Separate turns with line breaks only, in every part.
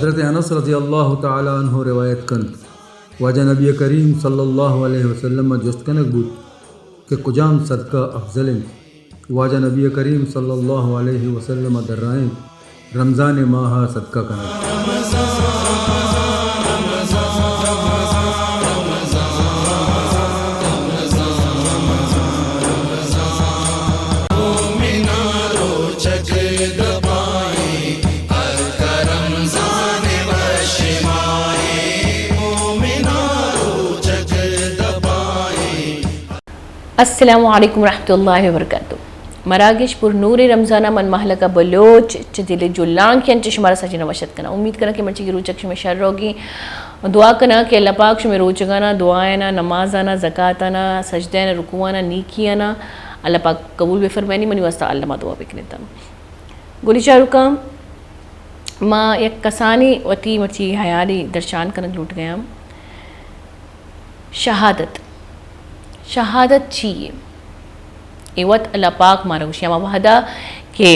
حضرت انس رضی اللہ تعالی عنہ روایت کن واجہ نبی کریم صلی اللہ علیہ وسلم جست کنک بود کہ کجام صدقہ افضل واجہ نبی کریم صلی اللہ علیہ وسلم درائیں رمضان ماہ صدقہ کنک.
السلام علیکم ورحمۃ اللہ وبرکاتہ. مراگش پر نور رمضانہ من محلقہ بلوچ دل جلان کی انچ شمارا سجی نوشت کنا. امید کرنا کہ مرچی کی روچک شمی شر ہوگی. دعا کنا کہ اللہ پاک شمی روچگانا دعائنا نمازانا زکاتانا سجدینا رکوعانا نیکیانا اللہ پاک قبول بے فرمائنی منی واسطہ اللہ ما دعا بکنتا. گولی چارکا ما یک کسانی وتی مرچی حیالی درشان کنک لوٹ گیا. شہادت چیئے ایوت اللہ پاک مارا گوشی ہم وحدہ کہ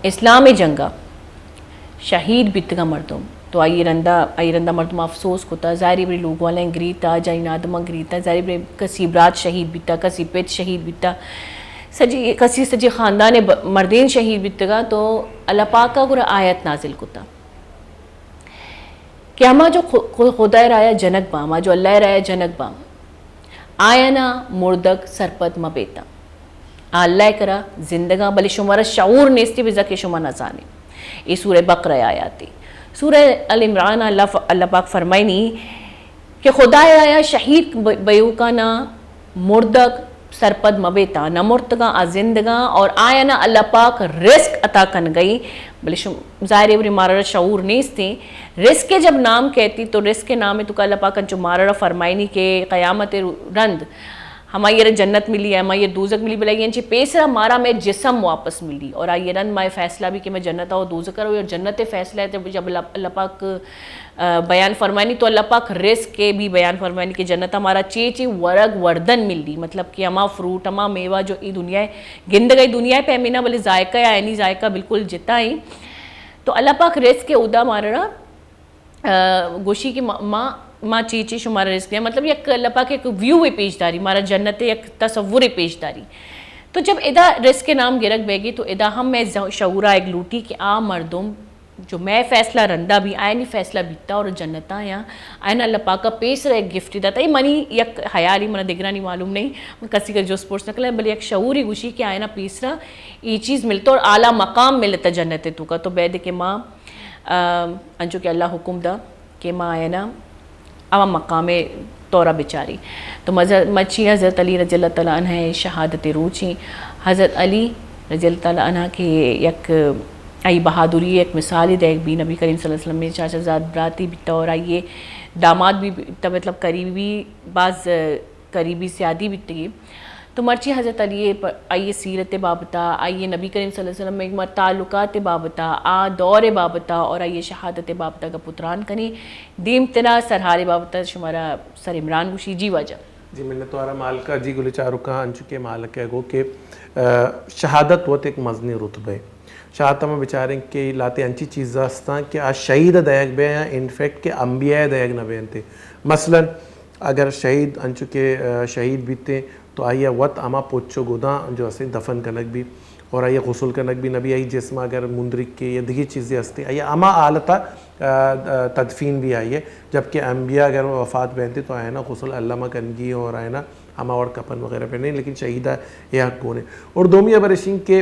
اسلام جنگا شہید بیتگا مردم تو آئی رندہ مردم افسوس کتا ظاہری بری لوگ والیں گریتا جائی نادمہ گریتا ظاہری بری کسی برات شہید بیتا کسی پیت شہید بیتا کسی سجی خاندان مردین شہید بیتگا. تو اللہ پاک کا گرہ آیت نازل کتا کہ ہما جو خدا رایا جنک با ہما جو اللہ رایا جنک با آینا مردگ سرپد مبیتا اللہ کرا زندگاں بلی شمارا شعور نیستی بزا کے شما نزانے. یہ سورہ بقرہ آیاتی. سورہ العمران اللہ پاک فرمائنی کہ خدا آیا شہید بیوکانا مردگ سرپد مبیتا نہ مرتگاں آ زندگاں اور آینا اللہ پاک رزق عطا کن گئی بلی ظاہر بری مارا شعور نیستی. رزق کے جب نام کہتی تو رزق کے نام ہے تو کہ اللہ پاک جو مارا فرمائنی کہ قیامت رند ہمیں یہ جنت ملی ہے ہمیں یہ دوزک ملی بلائی انچی پیسرا مارا میں جسم واپس ملی اور آئیے رند مائے فیصلہ بھی کہ میں جنت آؤ دوزک کرو اور جنت فیصلہ ہے جب اللہ پاک بیان فرمائنی تو اللہ پاک رزق کے بھی بیان فرمائنی کہ جنت ہمارا چیچی ورگ وردن ملی مطلب کہ ہما فروٹ ہما میوہ جو ای دنیا گند گئی دنیا پہ ہمینا بلے ذائقہ یا اینی ذائقہ بالکل جتا ہی. تو اللہ پاک رزق کے ادا مارا گوشی کی ماں چیچی شمارا رزق دیا مطلب یک اللہ پاک ایک ویو پیش داری مارا جنت ایک تصور پیش داری. تو جب ادا رزق کے نام گرک بے گی تو ادا ہم میں شعورہ ایک لوٹی کہ آ مردم جو میں فیصلہ رندہ بھی آئینی فیصلہ بیتا اور جنتاں یا آئین اللہ پاک کا پیسر ایک گفٹ دیتا ہے. منی یک حیالی منہ دگرانی معلوم نہیں کسی کا جو سپورٹس نکلا ہے بلے ایک شعوری گوشی کہ آئینہ پیسرا یہ چیز ملتا اور اعلیٰ مقام ملتا جنت تو کا. تو بید کہ ماں انچو کہ اللہ حکم دا کہ ماں آئینہ عوام مقام طورہ بچاری. تو مچی حضرت علی رضی اللہ تعالیٰ عنہ شہادت روچی. حضرت علی رضی اللہ تعالیٰ عنہ کے یک آئی بہادری ایک مثالی دے بھی نبی کریم صلی اللہ علیہ وسلم میں چاچا زاد براتی بیتا اور آئیے داماد بھی مطلب قریبی بعض قریبی سیادی بیتی. تو مرچی حضرت علی آئیے سیرت بابتا آئیے نبی کریم صلی اللہ علیہ وسلم میں ایک تعلقات بابتا آ دور بابتا اور آئیے شہادت بابتا کا پتران کنی دیم تنا سرحال بابتا شمارا سر عمران گوشی جی واجہ.
جی میں نے تو آرہ مالکہ جی گلی چارکہ انچکے مالکہ گو کہ شہادت وہ ایک مزنی رتبہ ہے. شہادت میں بیچاریں کہ لاتے انچی چیز داستان کہ آج شہید دیکھ بے ہیں انفیکٹ کہ انبیاء دیکھ نہ بینتے. مثلا اگر شہید انچو کے شہید بیتے تو آئیے وقت اما پوچھو گوداں جو اسے دفن کنک بھی اور آئیے غسل کنک بھی نبی آئی جسم اگر مندرک کے یا دیگی چیزیں ہستے آئیے اما آلتا تدفین بھی آئیے. جبکہ انبیاء اگر وفات بہنتے تو آئینا غسل علامہ کنگی اور آئینا اما اور کپن وغیرہ پہ نہیں لیکن شہیدہ یہ حق کونے. اور دومی ابرشین کے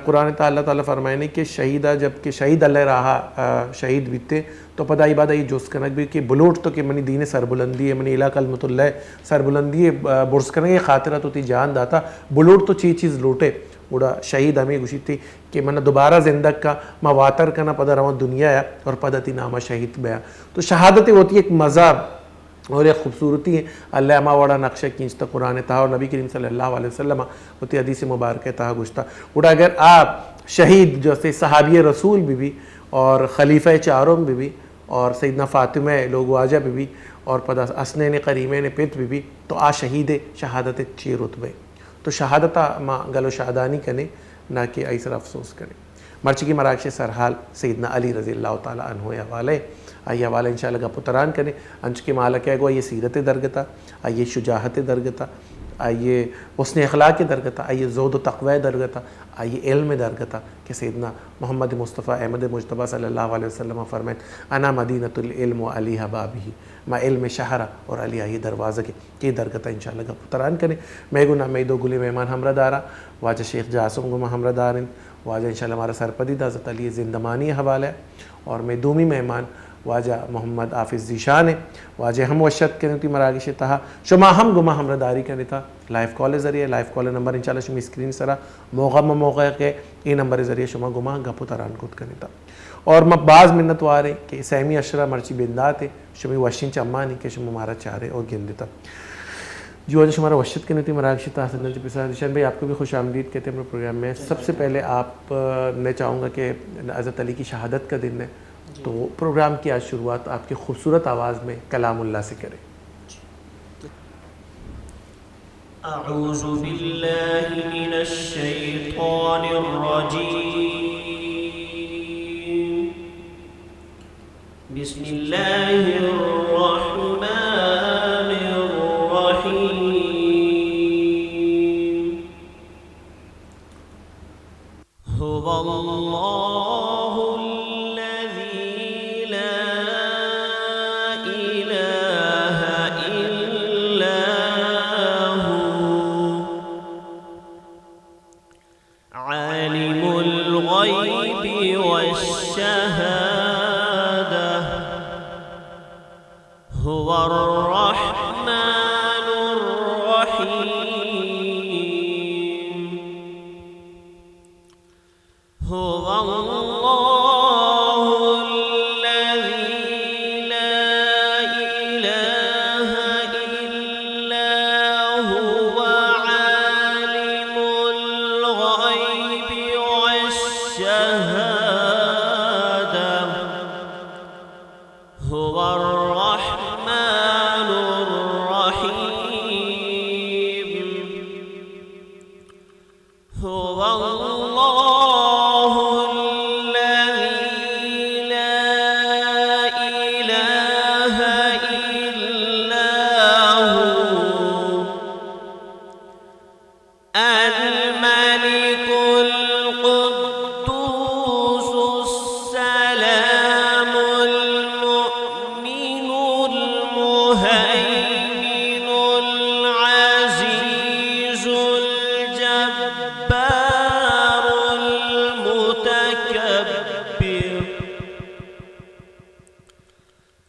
قرآن تعالیٰ فرمائنے کہ شہیدہ جب کہ شہید اللہ رہا شہید بیتے تو پدا ای بات آئی جوز کنک بھی کہ بلوٹ تو کہ منی دین سربلندی ہے منی علاقہ کلمت اللہ سربلندی ہے برس کنک یہ خاطرہ تو تی جان داتا بلوٹ تو چیز لوٹے اڑا شہید ہمیں گوشی تھی کہ منہ دوبارہ زندگ کا مواتر کنا پدا روان دنیا ہے اور پدا تی نامہ شہید بیا. تو شہادت ہوتی ایک مزہ اور ایک خوبصورتی ہے. اللہ اما وڑا نقشہ کینچتا قرآن تہا اور نبی کریم صلی اللہ علیہ وسلم ہوتی حدیث مبارکہ تہا گوشتا. اڑا اگر آپ شہید جو سے صحابی رسول بھی اور خلیفہ چاروں بھی اور سیدنا فاطمہ لوگ واجہ بھی اور پدا اسنین قریمین پیت بھی تو آ شہید شہادت چی رتبے. تو شہادتہ ما گلو شہدانی کنے نہ کہ ایسر افسوس کرے. مرچی کی مراکش سرحال سیدنا علی رضی اللہ تعالیٰ عنہ حوالے آئیے حوالے انشاءاللہ گپتران کریں انچ کے مالا کیا گو آئیے سیرت درگتا آئیے شجاعت درگتا آئیے حسن اخلاق درگتا آئیے زہد و تقوی درگتا آئیے علم درگتا کہ سیدنا محمد مصطفیٰ احمد مجتبیٰ صلی اللہ علیہ وسلم فرمائیں انا مدینۃ العلم و علی حبابی میں علم شہرہ اور علی آئیے دروازہ کی درگتا انشاءاللہ گپتران کریں میں گنا میں دو گلی مہمان ہمرہ دارا واجہ شیخ جاسم گما ہمرہ دارن واجہ انشاءاللہ ہمارا سرپدی دا حضرت علی زندمانی حوالہ اور میں دومی مہمان واجہ محمد حافظ ذیشان ہے واجہ ہم وشت کے نتی مراگش تہا شما ہم گما ہمرہ داری کا نتا لائف کال ذریعے لائف کال نمبر انشاءاللہ شما اسکرین سرا موقع کے یہ نمبر ذریعے شما گما گپو تران کود کا نتا اور میں بعض منت وارے کہ سیمی اشرا مرچی بندات ہے شما وشین چمانی کہ شما مارا چارے اور گن دیتا جو آج ہمارا وشت کے نتی مراکش تہا سندر پسا ذیشان بھائی آپ کو بھی خوش آمدید کہتے ہیں اپنے پروگرام میں سب سے پہلے آپ نے چاہوں گا کہ حضرت علی کی شہادت کا دن ہے تو پروگرام کی آج شروعات آپ کی خوبصورت آواز میں کلام اللہ سے کریں
اعوذ باللہ من الشیطان الرجیم بسم اللہ الرحمن الرحیم هو اللہ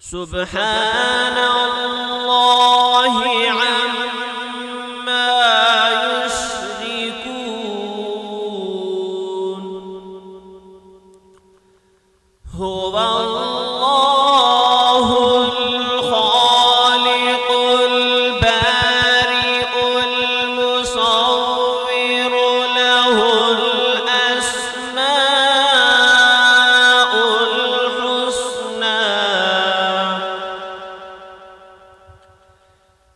سبحان اللہ عما یشرکون هو اللہ الخالق البارئ المصور له الأسماء الحسنى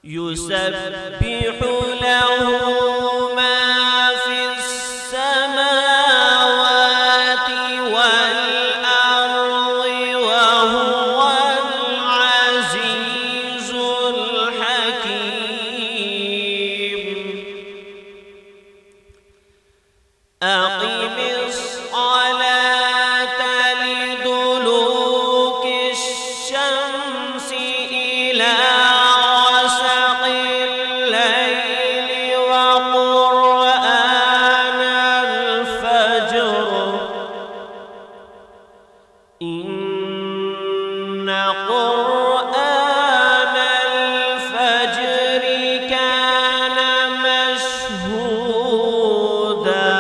يسبح له ما في السماوات والأرض وهو العزيز الحكيم أقم الصلاة لدلوك الشمس إلى غسق الليل وقرآن الفجر إن قرآن الفجر كان مشهودا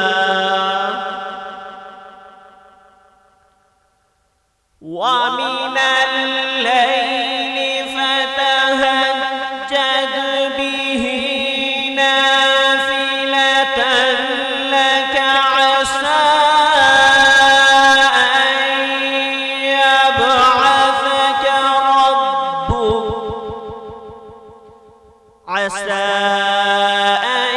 ومن الليل فتهجد به نافلة لك عسى أن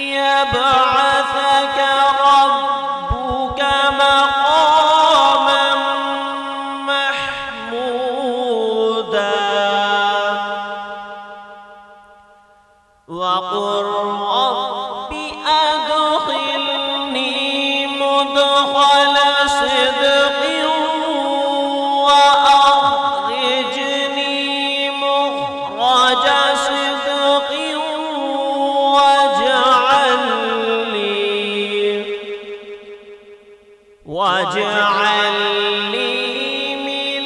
يبعثك ربك مدخل صدق وأخرجني مخرج صدق واجعل لي من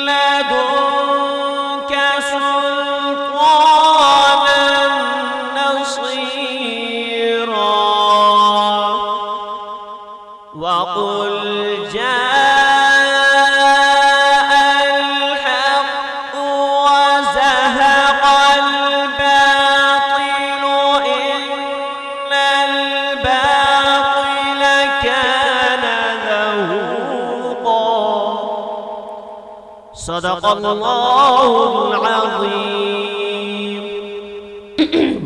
لدنك سلطانا نصيرا وقل جاء الحق وزهق الباطل إن الباطل كان زهوقا صدق الله العظيم.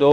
2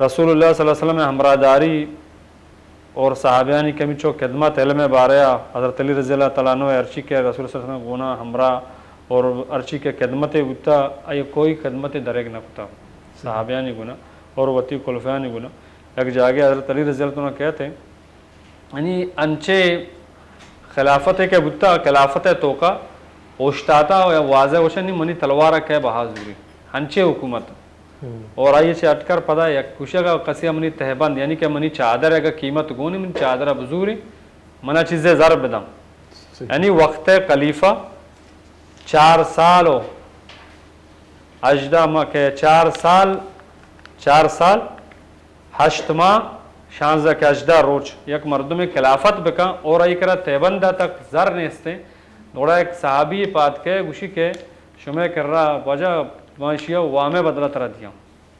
رسول اللہ صلی اللہ علیہ وسلم ہمراہداری اور صحابیانی کمی چو خدمت علم باریا حضرت علی رضی اللہ تعالیٰ عنہ ارچی کے رسول صلی اللہ علیہ وسلم گونا ہمراہ اور ارچی کے خدمت بتا ای کوئی خدمت درگ نہ کتا صحابیانی گنا اور وتی خلفانی گنا ایک جاگے حضرت علی رضی اللہ عنہ کہتے ہیں یعنی انچے خلافت کے بتا خلافت توکا اوشتاتا یا واضح وشن نہیں منی تلوارہ کہ بہازوری انچے حکومت اور آئیے سے اٹکر پدا یا کشا کا قصیہ منی تہبند یعنی کہ منی چادر ہے قیمت گونی منی چادر بزوری منا چیزیں ضرب دم یعنی وقت خلیفہ 4 سال ہو اجدہ کہ 4 سال 8 ماہ 16 کے اجدہ روچ یک مردم خلافت بکا اور آئی کرا تہبندہ تک زر نیستے دوڑا ایک صحابی پات کے گوشی کے شمع کر رہا وجہ معاشیہ وامے بدلا ترہ دیا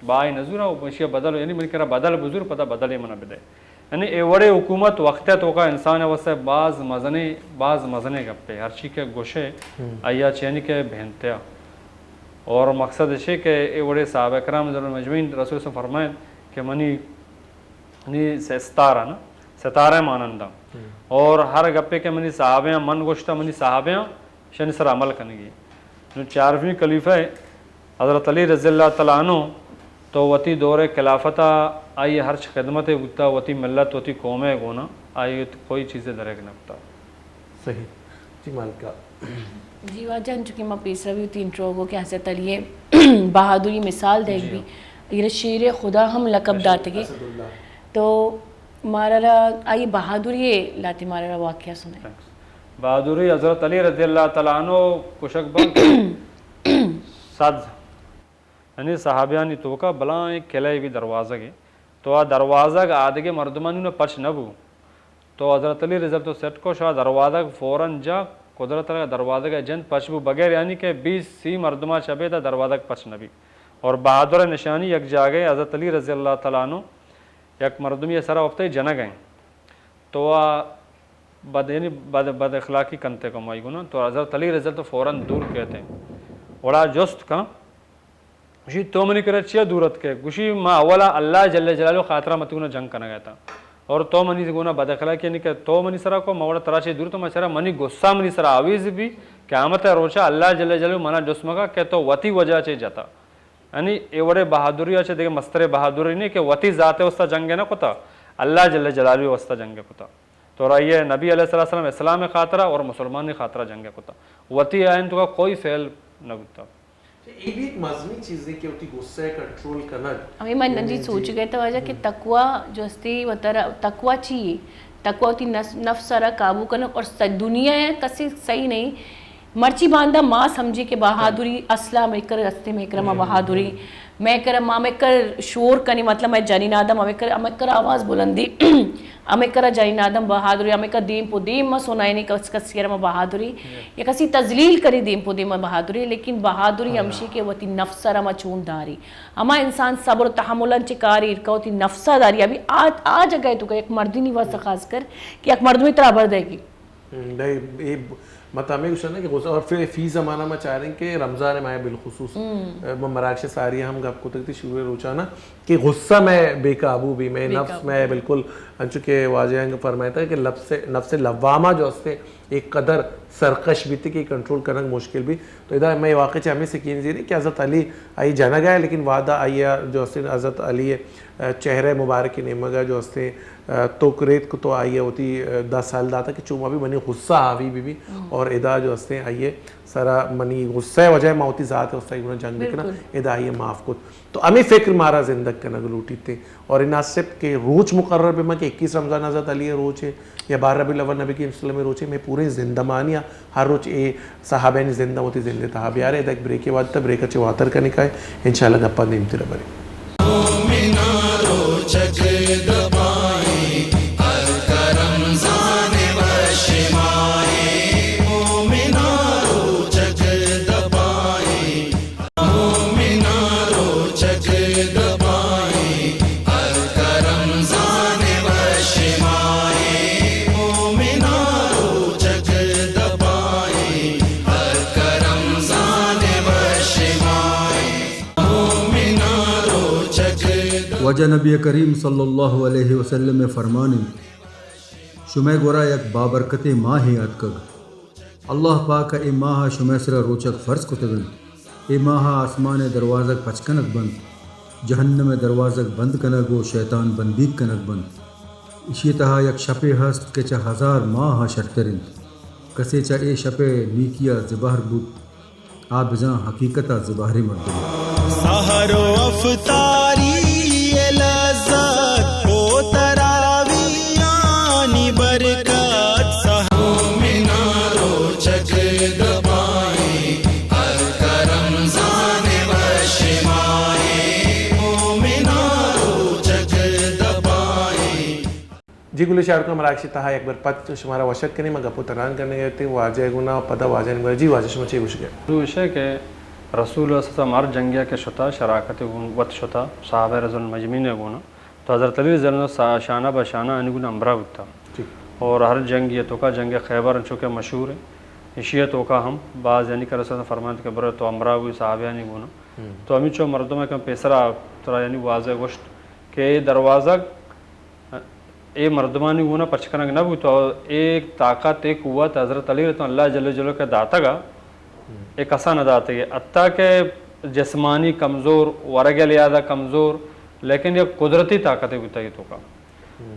بائی نظورہ معاشیہ بدل یعنی من کرا بدل بزرگ پتہ بدل منا بدے یعنی ایوڑے حکومت وقت تو کا انسان ہے واسے بعض مزنے گپے ہر چیز کے گوشے آیا چینی کے بہنتیا اور مقصد ہے کہ ایوڑے صحابہ کرام مجمعین رسول سے فرمائیں کہ منی ستارہ مانندہ اور ہر گپے کے منی صحابیاں من گوشتہ منی صحابیاں شنی سر عمل کرنے گی جو 4ویں خلیفہ حضرت علی رضی اللہ تعالیٰ عنہ تو وتی دور خلافتہ آئی ہر خدمت بتا وتی ملت وتی قوم گونا آئی کوئی چیزیں درگ نکتا
صحیح جی مالکہ
جی واجہ چونکہ میں پیس رہی ہوتی انٹرو کو کہ حضرت علی بہادری مثال دیکھ بھی یہ شیر خدا ہم لقب داتے گے تو مارا آئی بہادری لاتی مارا واقعہ سنیں
بہادری حضرت علی رضی اللہ تعالیٰ عنہ کشک بند صد یعنی صحابیانی توکا بلان ایک قلعے بھی دروازہ گے تو آ دروازہ کا آدھگے مردمانی نے پچ نبو تو حضرت علی رضی تو سیٹ کو شاہ دروازہ فوراً جا قدرت کا دروازہ کا جن پچ بو بغیر یعنی کہ 20 مردمہ چبے تھا دروازہ کا پچ نبی اور بہادر نشانی یک جاگے حضرت علی رضی اللہ تعالیٰ عنہ یک مردم یہ سارا وقت جنگ گئیں تو یعنی بد اخلاقی کنتے کو مائی گنا تو حضرت علی رضی تو فوراً دور کہتے ہیں وڑا جست کا گوشی تو منی کرے چیا دورت کے گوشی ما اولا اللہ جل جلالہ خاطرہ متگونا جنگ کرنا گیا تھا اور تو منی گونا بد اخلاقی یعنی کہ تو منی سرا کو موڑا تراشی دور تو میں سرا منی غصہ منی سرا آویز بھی قیامت روچا اللہ جل جلالہ منا جسمگا کہ تو وتی وجہ چے جاتا یعنی ایوڑے بہادری اچھے دیکھے مستر بہادری نہیں کہ وتی ذات وسطہ جنگ ہے نا کتا اللہ جل جلالہ وسطہ جنگ کتا تو رائیے نبی علیہ السلام اسلام خاطرہ اور مسلمان خاطرہ جنگ کتا وتی آئین تو کا کوئی فعل نہ کتا
یہ بھی ایک مذہبی چیز ہے کہ ہوتی غصہ کنٹرول کرنا
ہمیں میں نندی سوچ گئے تھا وجہ کہ تقوی جو استی تقوی چاہیے تقوی ہوتی نفس سارا قابو کرنا اور دنیا ہے کسی صحیح نہیں مرچی باندھا ماں سمجھی کہ بہادری اصلہ میں کر رستے میں کرما بہادری میں کر ماں میں کر شور کنی مطلب میں جنین آدم ہمیں کر آواز بلندی ہمیں کر جنین آدم بہادری ہمیں کر دیم پو دیم میں سنائی نہیں کس کسی رما بہادری یا کسی تزلیل کری دیم پو دیم میں بہادری لیکن بہادری ہمشی کے وتی نفسہ رما چون داری ہما انسان صبر و تحملن چکاری ارکا ہوتی نفسہ داری ابھی آج گئے تو کہ ایک مردی نہیں واسطہ خاص کر کہ ایک مرد میں اترا بڑھ دے گی
مطلب ہمیں کچھ ہے کہ غصہ اور پھر فی زمانہ میں چاہ رہے ہیں کہ رمضان ماہ بالخصوص مراکش ساری ہم گپ کو تکتی شروع روچانا کہ غصہ میں بے قابو بھی میں نفس میں بالکل چونکہ واضح فرمایا تھا کہ نفس لوامہ جو اس سے ایک قدر سرکش بھی تھی کہ کنٹرول کرنا مشکل بھی تو ادھر میں واقعی ہمیں سکین زیری کہ حضرت علی آئی جانا گیا لیکن وعدہ آئی جو اس سے حضرت علی چہرے مبارک کی نعمت جو اس سے تو ریت کو تو آئیے ہوتی 10 سال دا تھا کہ چوما بھی منی غصہ آوی بھی اور ادا جو اس سے آئیے سارا منی غصہ وجہ ماں ہوتی ذات ہے اس طرح جنگ دیکھنا ادا آئیے معاف کو تو ہمیں فکر مارا زندگ کرنا لوٹی تھے اور اناسب کے روچ مقرر پہ میں کہ 21 رمضان حضرت علی روچ ہے یا 12 ربیع الاول نبی کی وسلم میں روچ ہے میں پورے زندمانیہ ہر روچ اے صحابین زندہ ہوتی زندہ تحابی آ رہے ایک بریک کے بعد تھا بریک اچھے واتر کا نکائے انشاءاللہ گپا نیمتی ربری
وجہ نبی کریم صلی اللہ علیہ وسلم فرمانی شمع گورا یک بابرکت ماہ یاد کگ اللہ پاک اے ماہ شمع سرا روچک فرض کتگن اے ماہ آسمان دروازک پچکنک بند جہنم دروازک بند کنگ و شیطان بندیک کنک بند اسی تہا یک شپے ہست کہ چہ 1000 ماہ شرطرن کسے چہ اے شپے نیکیا زبہر بود آ بزاں حقیقتا زبہری مردم
سحر و افطاری لذت و تراویانی برکت سحر مومنا روچک دبائیں ہر کرم زانے وشمائیں مومنا روچک دبائیں.
جی گلی شاعر کا مراکشی تہا ایک بار پت شمارا وشک کنی مگا پتران کرنے گئے تھے واجہ گنا پدا واجہ نگوار جی واجہ شما چی گوش گئے
تو اسے کہ رسول اللہ صلی اللہ علیہ وسلم ہر جنگیہ کے شتا شراکت وط شتا صحابہ رضوان مجمعین گونا تو حضرت علی رضی اللہ عنہ شانہ بشانہ انگونا امرہ ہوتا اور ہر جنگیہ تو کا جنگ خیبر چونکہ مشہور ہے اشیہ تو کا ہم بعض یعنی کہ رسول اللہ فرمانت کے برے تو امرہ ہوئی صحابہ نہیں گونا تو ہمیں چو مردوں میں کم پیسرا ترا یعنی واضح گوشت کہ دروازہ اے مردمانی گونا پچکنگ نہ بھی تو ایک طاقت ایک قوت حضرت علی رضی اللہ جل جلو کے داتا گا ایک آسان داتا ہے حتیٰ کہ جسمانی کمزور ورگ لیادہ کمزور لیکن یہ قدرتی طاقت ہوتا ہے تو کا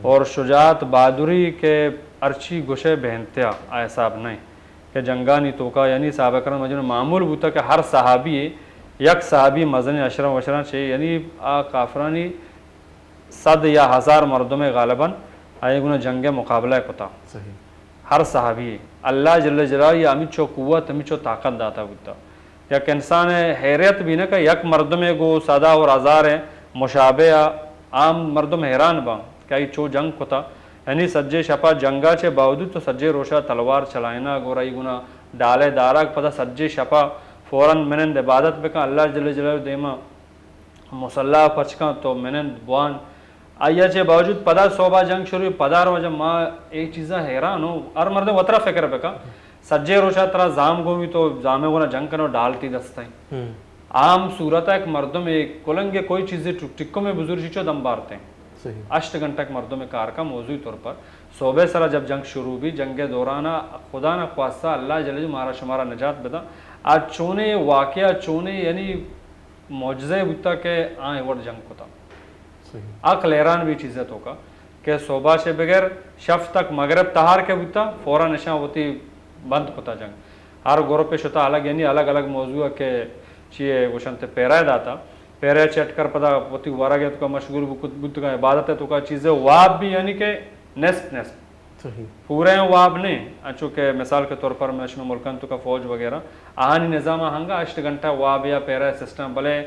اور شجاعت بہادری کے ارچی گشے بہنتیا آئے صاحب نہیں کہ جنگانی تو کا یعنی صحابہ کرام مجموعہ معمول ہوتا کہ ہر صحابی یک صحابی مزن اشرم وشران چاہیے یعنی کافرانی 100 یا 1000 مردوں میں غالباً آئے گنا جنگ مقابلہ کتا ہر صحابی اللہ جل جلالہ یہ امی چو قوت امی چو طاقت داتا ہوتا یک انسان حیرت بھی نہ کہ یک مردوں میں گو 100 اور 1000 ہیں مشابہ عام مردوں میں حیران با کہ یہ چو جنگ کتا یعنی سجے شپا جنگا چے باوجود تو سجے روشا تلوار چلائنا گورائی گنا ڈالے دارا پتہ سجے شپا فوراً منند عبادت بکا اللہ جل جلالہ دیما مسلح پچکا تو منند بوان آیا چے باوجود پدا صوبہ جنگ شروع پدا رو جب ماں ایک چیزا حیران ہو ہر مرد وطرہ فکر بکا سجے روشا ترا زام گومی تو زامے گونا جنگ کنو ڈالتی دستائیں عام صورت ہے ایک مردوں میں کلنگے کوئی چیزیں ٹکوں میں بزرگ چیچو دم بارتے ہیں 8 گھنٹہ ایک مردوں میں کار کا موضوعی طور پر صوبہ سرا جب جنگ شروع بھی جنگ دورانہ خدا نہ خواستہ اللہ جل مارا شمارا نجات بدا آج چونے واقعہ چونے یعنی معجزے ہوتا کہ آئیں وڑ جنگ کو تھا عقل حیران بھی چیزیں تو کا کہ صوبہ سے بغیر شف تک مغرب تہار کے ہوتا فوراً نشاں ہوتی بند ہوتا جنگ ہر گروہ پہ شتا الگ یعنی الگ الگ موضوع کے چیئے وشنتے پیرائے داتا پیرے چٹ کر پتا ہوتی وارا گیا تو کا مشغول بود کا عبادت ہے تو کا چیزیں واب بھی یعنی کہ نصف پورے ہیں واب نہیں چونکہ مثال کے طور پر میں اشم ملکن تو کا فوج وغیرہ آہانی نظام ہنگا 8 گھنٹہ واب یا پیرے سسٹم بلے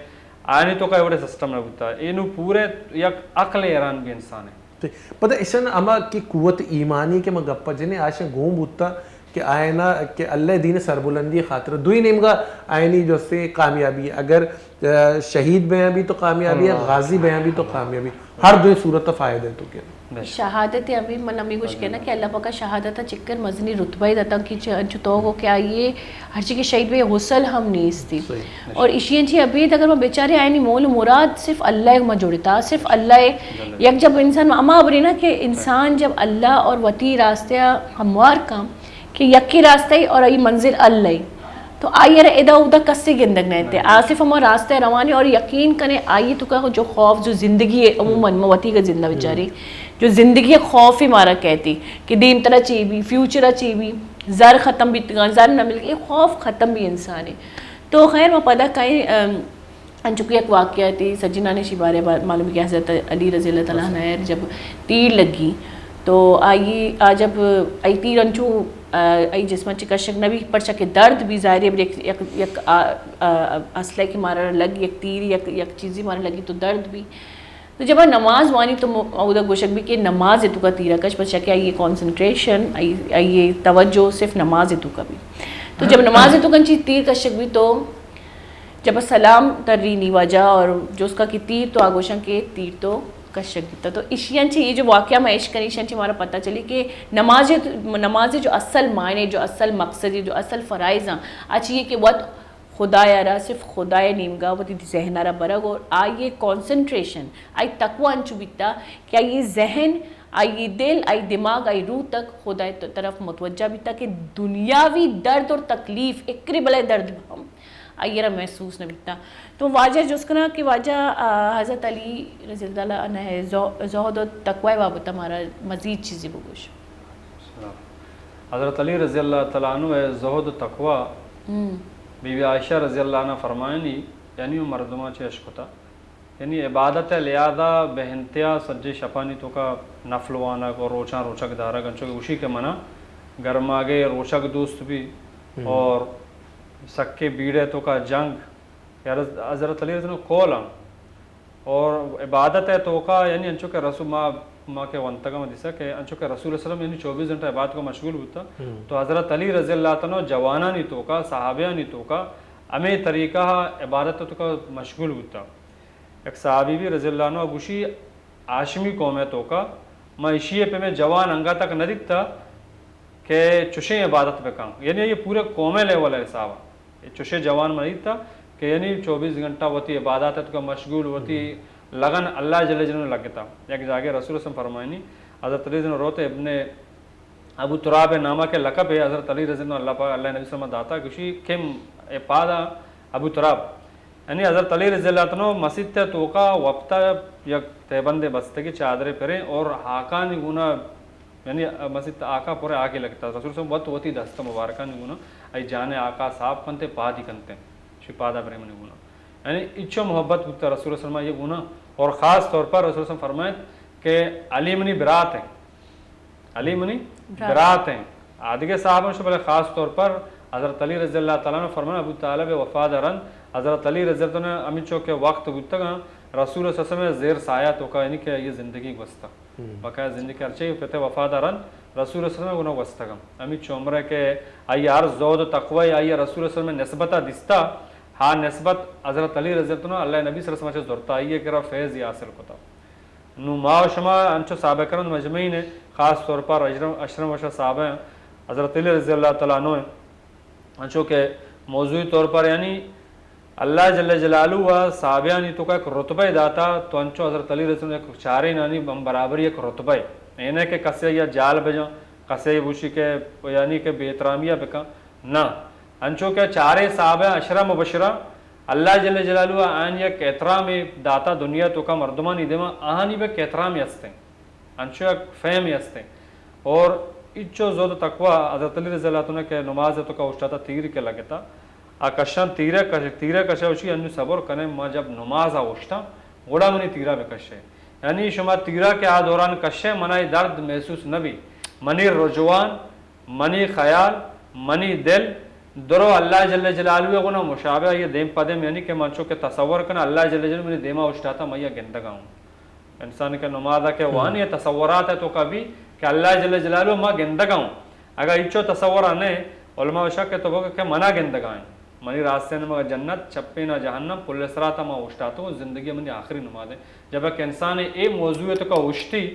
آنی تو کا ایوڑے سسٹم نہ ہوتا ہے اینو پورے یک عقل ایران بھی انسان ہے
پتہ اشن اما کی قوت ایمانی کے مگپا جنہیں آشن گھوم بوتا کہ آئینہ کہ اللہ دین سربلندی خاطر دوئی نیم گا آئینی جو سے کامیابی اگر شہید بیاں بھی تو کامیابی ہے غازی بیاں بھی تو کامیابی ہر دوئی صورت فائدہ تو کیا
شہادت ابھی من امی کچھ کہنا کہ اللہ پاک شہادت چکر مزنی رتبہ دتا کی چتو کو کیا یہ ہر چیز کے شہید بے غسل ہم نیستی اور اشین چی ابھی اگر میں بیچارے آئینی مول مراد صرف اللہ ما جوڑتا صرف اللہ یک جب انسان اما ابری نا کہ انسان جب اللہ اور وطی راستے ہموار کام کہ یکی راستہ ہی اور ای منزل اللہ تو آئیے رہے ادا ادا کسے گندگ نہیں تھے آصف ہمارا راستہ روانی اور یقین کریں آئیے تو کہ جو خوف جو زندگی ہے عموماً موتی کا زندہ بیچاری جو زندگی خوف ہی مارا کہتی کہ دیم طرح چاہیے بھی فیوچر چاہیے بھی زر ختم بھی زر نہ مل کے خوف ختم بھی انسان ہے تو خیر میں پتہ کہیں چونکہ ایک واقعہ تھی سجنہ شی بارے معلوم کہ حضرت علی رضی اللہ تعالیٰ عنہ جب تیر لگی تو آئی جب آئی تیر انچو آئی جسمہ چکشک نبی پرچا کے درد بھی ظاہر ہے یک اسلحہ کی مارا لگ یک تیر یک چیزی مارا لگی تو درد بھی تو جب نماز وانی تو اودا گوشک بھی کہ نماز ہے تو کا تیرہ کش پرچا کہ آئی کانسنٹریشن آئی توجہ صرف نماز ہے تو کا بھی تو جب نماز ہے تو کنچی تیر کشک بھی تو جب سلام تر نہیں وجہ اور جو اس کا کی تیر تو آگوشن کے تیر تو کشک دیتا تو اشیان چی یہ جو واقعہ میں عشق کریں اشیان چی ہمارا پتہ چلی کہ نماز جو اصل معنی جو اصل مقصد جو اصل فرائض ہیں آج یہ کہ وقت خدای را صرف خدای نیمگا و دی ذہن را برگ اور آئیے کانسنٹریشن آئی تقوی انچو بیتا کہ آئیے ذہن آئیے دل آئی دماغ آئی روح تک خدای طرف متوجہ بیتا کہ دنیاوی درد اور تکلیف اکری بلے درد ہم آئیے را محسوس نہ بیتا. تو واجہ جو اس کنا کہ واجہ حضرت علی رضی اللہ عنہ ہے زہد و تقوی وابطہ ہمارا مزید چیزیں بگوش.
حضرت علی رضی اللہ تعالیٰ عنہ ہے زہد و تقوی بی بی عائشہ رضی اللہ عنہ فرمائنی یعنی وہ مردمہ چے اشکتا یعنی عبادت لہذا بہنتیا سجے شپانی تو کا نفل وانا کو روچاں روچک دارا گنچو کہ اسی کے منع گرماگے روچک دوست بھی اور سکے بیڑے تو کا جنگ حضرت علی رضی اللہ کولا اور عبادت ہے تو کا یعنی انچو کہ رسول ماں کے ونتگا میں دیسا کہ انچو کہ رسول اللہ علیہ وسلم یعنی 24 گھنٹہ عبادت کو مشغول ہوتا تو حضرت علی رضی اللہ عنہ جوانا نہیں تو کا صحابیہ نہیں تو کا ہمیں طریقہ عبادت تو کا مشغول ہوتا. ایک صحابی بھی رضی اللہ عنہ گوشی آشمی قوم ہے تو کا معیشیے پہ میں جوان انگا تک نہ دکھتا کہ چشے عبادت پہ کام یعنی یہ پورے قوم لیول ہے صحابہ چشے جوان میں نہیں تھا کہ یعنی 24 گھنٹہ ہوتی عبادت تو کا مشغول ہوتی لگن اللہ جل جلالہ لگتا. ایک جاگے رسول اللہ فرمائنی حضرت علی رضی اللہ روتے ابن ابو تراب نامہ کے لقب ہے حضرت علی رضی اللہ پاک اللہ نبی صلی اللہ علیہ وسلم داتا کشی کم پادا ابو تراب یعنی حضرت علی رضی اللہ عنہ مسجد تے توقع وقتا یک تیبند بستگی چادریں پریں اور حاکانی گونا یعنی مسجد آقا پورے آکے لگتا رسول صلی اللہ علیہ وسلم ہوتی دست مبارکانی گونا ای جانے آقا صاحب کنتے پادی کنتے شپادہ برہمنی گونا یعنی اچھو محبت ہوتا رسول اللہ علیہ وسلم یہ گونا اور خاص طور پر رسول اللہ علیہ وسلم فرمائے کہ علی منی برات ہیں علی منی برات ہیں آدھگے صحابہ سے بلے خاص طور پر حضرت علی رضی اللہ تعالیٰ نے فرمایا ابو طالب وفاد رن حضرت علی رضی اللہ عنہ امی چوکے وقت گتا گا رسول اللہ علیہ وسلم زیر سایہ تو کا یعنی کہ یہ زندگی گوستا بقایا زندگی ارچے پتے وفاد رن رسول اللہ علیہ وسلم گناہ گوستا گا امی چومرے کے آئی عرض زود و تقوی آئی رسول اللہ علیہ وسلم نسبتہ دستا ہاں نسبت حضرت علی رضی اللہ عنہ اللہ نبی صلی اللہ علیہ وسلم دورتا آئیے کہ فیض یہ حاصل ہوتا نو ما و شما انچو صحابہ کرن مجمعین ہے خاص طور پر اشرم وشہ صحابہ ہیں حضرت علی رضی اللہ تعالیٰ عنہ انچو کہ موضوعی طور پر یعنی اللہ جل جلالہ و صحابیانی تو کا ایک رتبہ داتا تو انچو حضرت علی رضی اللہ عنہ ایک چارے نانی برابری ایک رتبہ ہے انہیں کہ کسے یا جال بجا کسے بوشی کے یعنی کہ بے احترامیہ بکا نہ انچو کہ چارے صحابہ عشرہ مبشرہ اللہ جل جلالہ آن یک احترام داتا دنیا تو کا مردمانی دیما آہانی بے احترامی ہستے انچو ایک فہمی ہستے اور اچو زود تقوی حضرت علی رضی اللہ عنہ کے نماز تو کا اشتاتا تیر کے لگتا آکشان تیرے کشے ہوشی انو صبر کنے ما جب نماز آوشتا گوڑا منی تیرہ بے کشے یعنی شما تیرہ کے دوران کشے منائی درد محسوس نبی منی رجوان منی خیال منی دل درو اللہ جل جلالہ گنا مشابہ یہ دیم پدم یعنی کہ منچو کے تصور کرنا اللہ جل جلالہ منی دیما اشتاتا میں یہ گندگا ہوں انسان کے نمازہ کے وہاں یہ تصورات ہے تو کبھی کہ اللہ جل جلالہ میں گندگا ہوں اگر اچھو تصور آنے علماء وشا کے تو کہ منع گندگا ہیں منی راستے میں جنت چھپے نہ جہنم پل سراتا میں اشتاتا ہوں زندگی منی آخری نماز ہے جب ایک انسان اے موضوع تو کا اشتی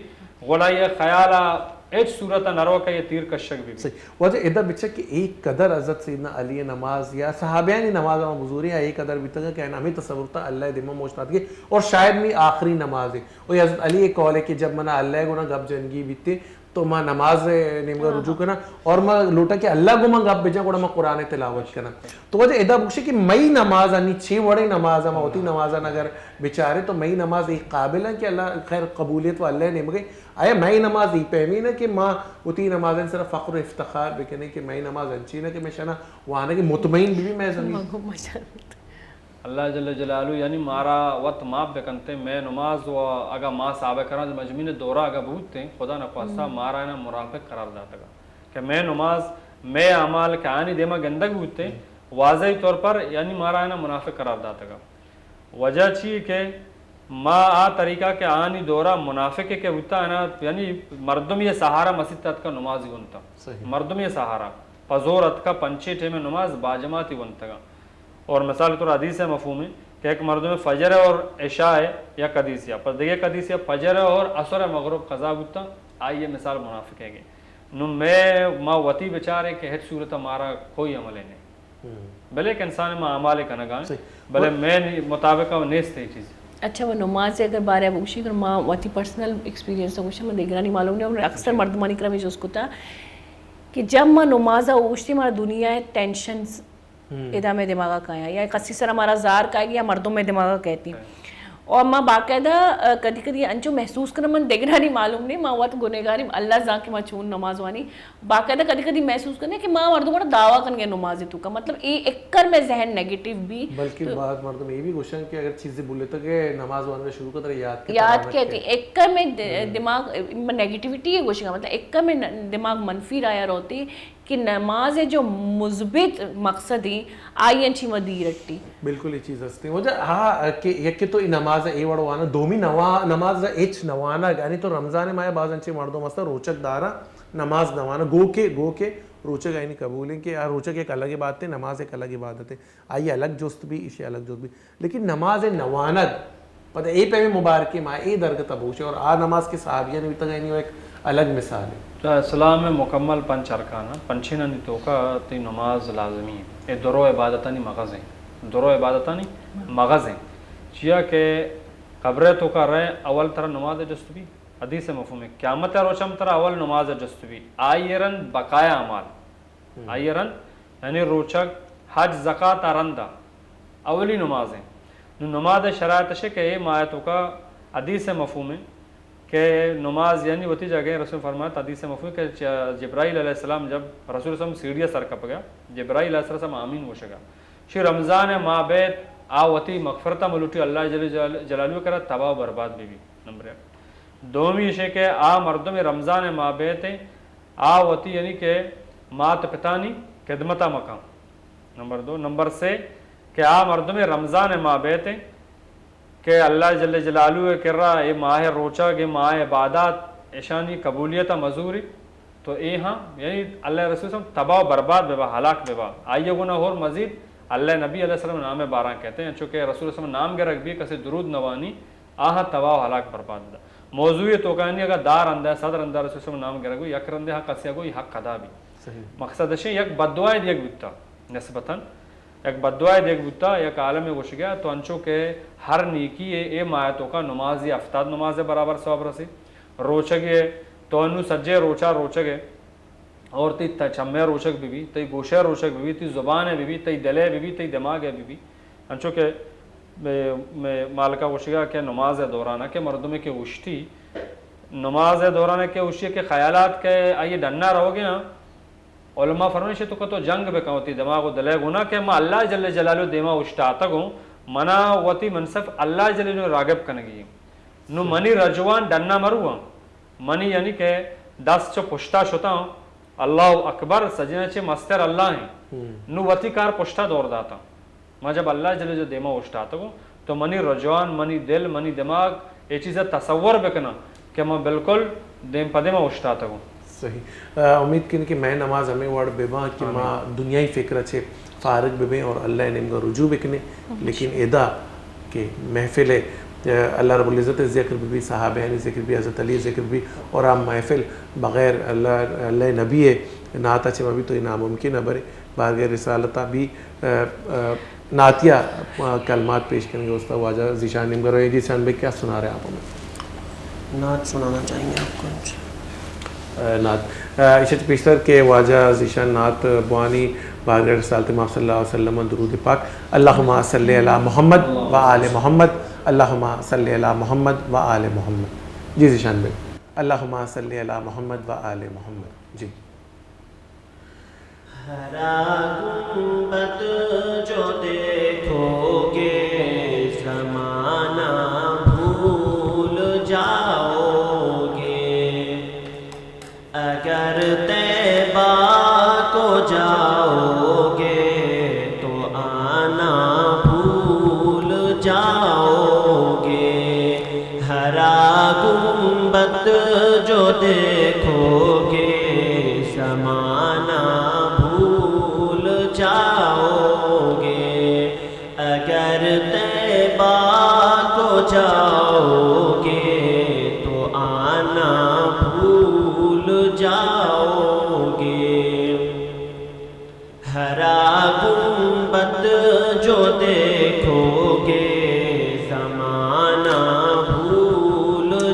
غلا یہ خیالہ ایک صورت نرو کا یہ تیر کشک بھی
وجہ ادھر بچہ کہ ایک قدر حضرت سیدنا علی نماز یا صحابیانی نماز میں بزوری ہے ایک قدر بھی تک کہ ہمیں تصور تھا اللہ دیمہ موشتات کی اور شاید میں آخری نماز ہے اور حضرت علی ایک قول ہے کہ جب منا اللہ گنا گب جنگی بیتے تو میں نماز نمگا رجوع کرنا اور میں لوٹا کہ اللہ کو میں گب بجا گوڑا میں قرآن تلاوت کرنا تو وجہ ادھا بکشی کہ مئی نماز آنی 6 وڑے نماز میں ہوتی نماز اگر بچارے تو مئی نماز ایک قابل ہے کہ اللہ خیر قبولیت و اللہ نمگے آیا مئی نماز ای پہمین ہے کہ ماں ہوتی نماز صرف فخر و افتخار بکنے کہ مئی نماز انچین ہے کہ میں شنا وہاں کہ مطمئن بھی میں زمین
اللہ جل جلالہ یعنی مارا وقت ماپ بکنتے میں نماز و اگا ماں صحابہ کرنا مجمعین دورہ اگا بھوتتے خدا نخواستہ مارا نا مرافق قرار داتا گا کہ میں نماز میں اعمال کے آنی دیما گندگ بھوتتے واضحی طور پر یعنی مارا نا منافق قرار داتا گا وجہ چی کہ ما آ طریقہ کے آنی دورہ منافق کے ہوتا ہے نا یعنی مردم یہ سہارا مسجد تت کا نماز ہی بنتا مردم یہ سہارا پزور ات کا پنچے ٹھے میں نماز باجمات ہی بنتا گا اور مثال طور حدیث ہے مفہوم ہے کہ ایک مردوں میں فجر اور عشاء ہے یا قدیسیہ پر دیکھے قدیسیہ فجر اور عصر مغرب قضا ہوتا آئیے مثال منافق ہے گے نو میں ما وطی بچارے کہ ہیچ صورت ہمارا کوئی عمل ہے نہیں بھلے کہ انسان میں اعمال کا نگاہیں بھلے میں مطابق نیست ہے چیز.
اچھا وہ نماز سے اگر بارے بوشی اگر ماں واتی پرسنل ایکسپیرینس ہے گوشا میں دیکھ رہا نہیں معلوم نہیں اور اکثر مردمانی کرا میں جو اس کو تھا کہ جب ماں نمازہ اوشتی ہمارا دنیا ہے ٹینشنز ادا میں دماغہ کہاں ہے یا کسی سر ہمارا زار کہے گی یا مردوں میں دماغہ کہتی ہیں اور ماں باقاعدہ کدی کدی انچو محسوس کرنا من دیکھ رہا نہیں معلوم نہیں ماں وقت گنہگاری اللہ زاں کے ماں چون نماز وانی باقاعدہ کدی کدی محسوس کرنے کہ ماں مردوں بڑا دعویٰ کرنے نمازی تو کا مطلب ایک کر میں ذہن نیگیٹیو بھی
بلکہ بعض مردوں میں یہ بھی کوشش کہ اگر چیزیں بولے تو کہ نماز واننے شروع کرتے
یاد کہتے ہیں ایک کر میں دماغ نیگیٹیوٹی ہے گوشی کا مطلب ایک کر میں دماغ منفی رایا رہتی کہ نماز ہے جو مثبت مقصد ہی آئی انچی مدی رٹی
بالکل یہ چیز ہستی وجہ ہاں کہ یک تو نماز ای وڑو وانا دومی نماز ایچ نوانا یعنی تو رمضان ماہ بعض انچے مردوں مستا روچک دارا نماز نوانا گو کے روچک آئینی قبول ہے کہ روچک ایک الگ بات ہے نماز ایک الگ عبادت ہے آئی الگ جست بھی اسے الگ جست بھی لیکن نماز نواند پتہ اے پہ مبارکی ماہ اے درگ تبوش اور آ نماز کے صحابیہ نے بھی تک آئینی ایک الگ مثال ہے.
اسلام میں مکمل پنچ ارکانا پنچینا نہیں تو کا تی نماز لازمی ہے. یہ درو عبادتانی مغز ہیں درو عبادتانی مغز ہیں چیا کہ قبر تو کا رہے اول طرح نماز جست بھی حدیث مفہوم ہے قیامت روشم طرح اول نماز جست بھی آئیرن بقایا اعمال آئیرن یعنی روچک حج زکات ارندا اولی نماز ہیں. نماز شرائط سے کہ یہ مایتوں کا حدیث مفہوم ہے کہ نماز یعنی ہوتی جگہ رسول فرمایا حدیث مفہوم کہ جبرائیل علیہ السلام جب رسول وسلم سیڑھیاں سر کپ گیا جبرائیل علیہ السلام آمین ہو شگا شی رمضان مابید آوتی مغفرتہ ملوٹی اللہ جل جلالہ کرا تباہ و برباد بھی نمبر ایک دومی یہ کہ آ مردوں میں رمضان مابید آوتی یعنی کہ مات پتانی خدمتہ مقام نمبر دو نمبر سے کہ آ مردوں میں رمضان مابید کہ اللہ جل جلالہ کر رہا اے ماہ روچا کہ ماہ عبادات ایشانی قبولیت مزوری تو اے ہاں یعنی اللہ رسول صلی اللہ علیہ وسلم تباہ و برباد بے با ہلاک بے با آئیے گناہ اور مزید اللہ نبی علیہ السلام نام باراں کہتے ہیں چونکہ رسول صلی اللہ علیہ وسلم نام کے رکھ بھی کسی درود نوانی آہا تباہ و ہلاک برباد دا موضوع تو کہانی اگر دار اندہ صدر اندہ رسول صلی اللہ علیہ وسلم نام کے رکھ بھی یک رندے حق کسی اگو حق قدا بھی مقصد ہے یک بددعائے دیکھ بیتا نسبتاً ایک بددعائے دیکھ بیتا ایک عالم میں گوش گیا تو انچو کہ ہر نیکی اے مایتوں کا نمازی افتاد نماز برابر ثواب رسی روچگے تو انو سجے روچا روچگے اور تی چمے روچک بھی تی گوشے روچک بھی تی زبان بھی تی دلے بھی تی دماغ بھی انچو کہ مالکہ گوش گیا کہ نماز دورانہ کے مردوں میں کہ اشتی نماز دورانہ کے اشتی کے خیالات کے آئیے ڈننا رہو گے نا علماء فرمائش تو کہ جنگ بے ہوتی دماغ و دلے گنا کہ ما اللہ جل جلالہ دیما اشتاتا گوں منا وتی منصف اللہ جل جلالہ راغب کنگی نو منی رجوان ڈننا مروا منی یعنی کہ دس چو پشتا شتا اللہ اکبر سجنے چے مستر اللہ ہیں نو وتی کار پشتا دور داتا ما جب اللہ جل جلالہ دیما اشتاتا گوں تو منی رجوان منی دل منی دماغ یہ چیزیں تصور بکنا کہ میں بالکل دیم پدے میں اشتاتا گوں.
صحیح امید کریں کہ میں نماز ہمیں وڑ بے باں کہ ماں دنیای فکر اچھے فارغ بے بیں اور اللہ نے کا رجوع بکنے لیکن ادا کہ محفل اللہ رب العزت ذکر بھی صحابہ ذکر بھی حضرت علی ذکر بھی اور عام محفل بغیر اللہ نبی ہے نعت اچھے میں بھی تو یہ ناممکن ہے برے بارگاہ رسالتہ بھی نعتیہ کلمات پیش کریں گے استاد واجہ ذیشان نمگر اور جی شان بھائی کیا سنا رہے ہیں آپ ہمیں
نعت سنانا چاہیں گے آپ کو
نعت اشت پیشتر کے واجہ ذیشان نعت بوانی بارگاہ رسالت ماف صلی اللہ علیہ وسلم درود پاک اللہم صلی علی محمد و آل محمد اللہم صلی علی محمد و آل محمد جی ذیشان بھائی اللہم صلی علی محمد و آل محمد جی.
گنبد جو دیکھو گے زمانہ بھول جاؤ گے اگر طیبہ کو جاؤ گے تو آنا بھول جاؤ گے ہرا گنبد جو دیکھو گے زمانہ جاؤ گے اگر طیبہ کو جاؤ گے تو آنا بھول جاؤ گے ہرا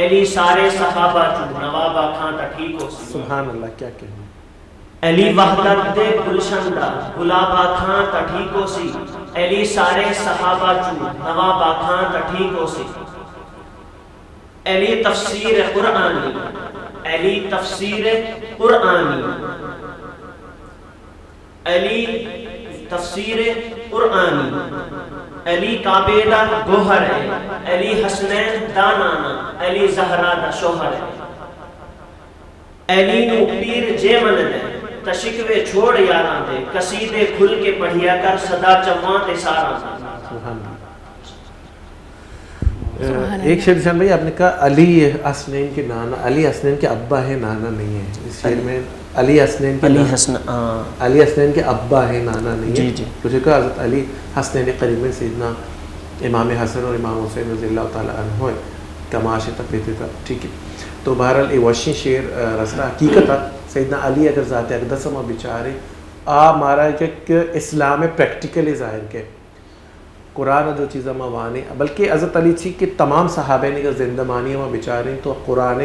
علی سارے صحابہ چو نوابا کھان تا ٹھیک ہو سی
سبحان اللہ، کیا کہنا.
علی وحدت دے گلشندہ گلابا کھان تا ٹھیک ہو سی علی سارے صحابہ چو نوابا کھان تا ٹھیک ہو سی علی تفسیر قرآنی علی تفسیر قرآنی علی تفسیر قرآنی علی کعبے دا گوہر ہے علی حسنین دا نانا علی زہرا دا شوہر ہے علی نو پیر جے من دے تشکوے چھوڑ یاراں دے قصیدے کھل کے پڑھیا کر صدا چواں تے ساراں دے.
سبحان اللہ. ایک شعر جان بھائی آپ نے کہا علی حسنین کے نانا، علی حسنین کے ابا ہے نانا نہیں ہے. اس شعر میں علی حسنین کے علی حسنین کے ابا ہے نانا نہیں ہے. مجھے کہا حضرت علی حسنین قریب سیدنا امام حسن اور امام حسین رضی اللہ تعالیٰ عنہ کماشے تک پیتے تھا. ٹھیک ہے، تو بہرحال یہ وشی شعر رسنا حقیقت ہے. سیدنا علی اگر ذات اقدس ہم بیچارے مارا کہ اسلام پریکٹیکلی ظاہر کے قرآن جو چیزیں موانے، بلکہ حضرت علی تھی کہ تمام صحابہ نے اگر زندہ مانی ہم بیچارے تو قرآن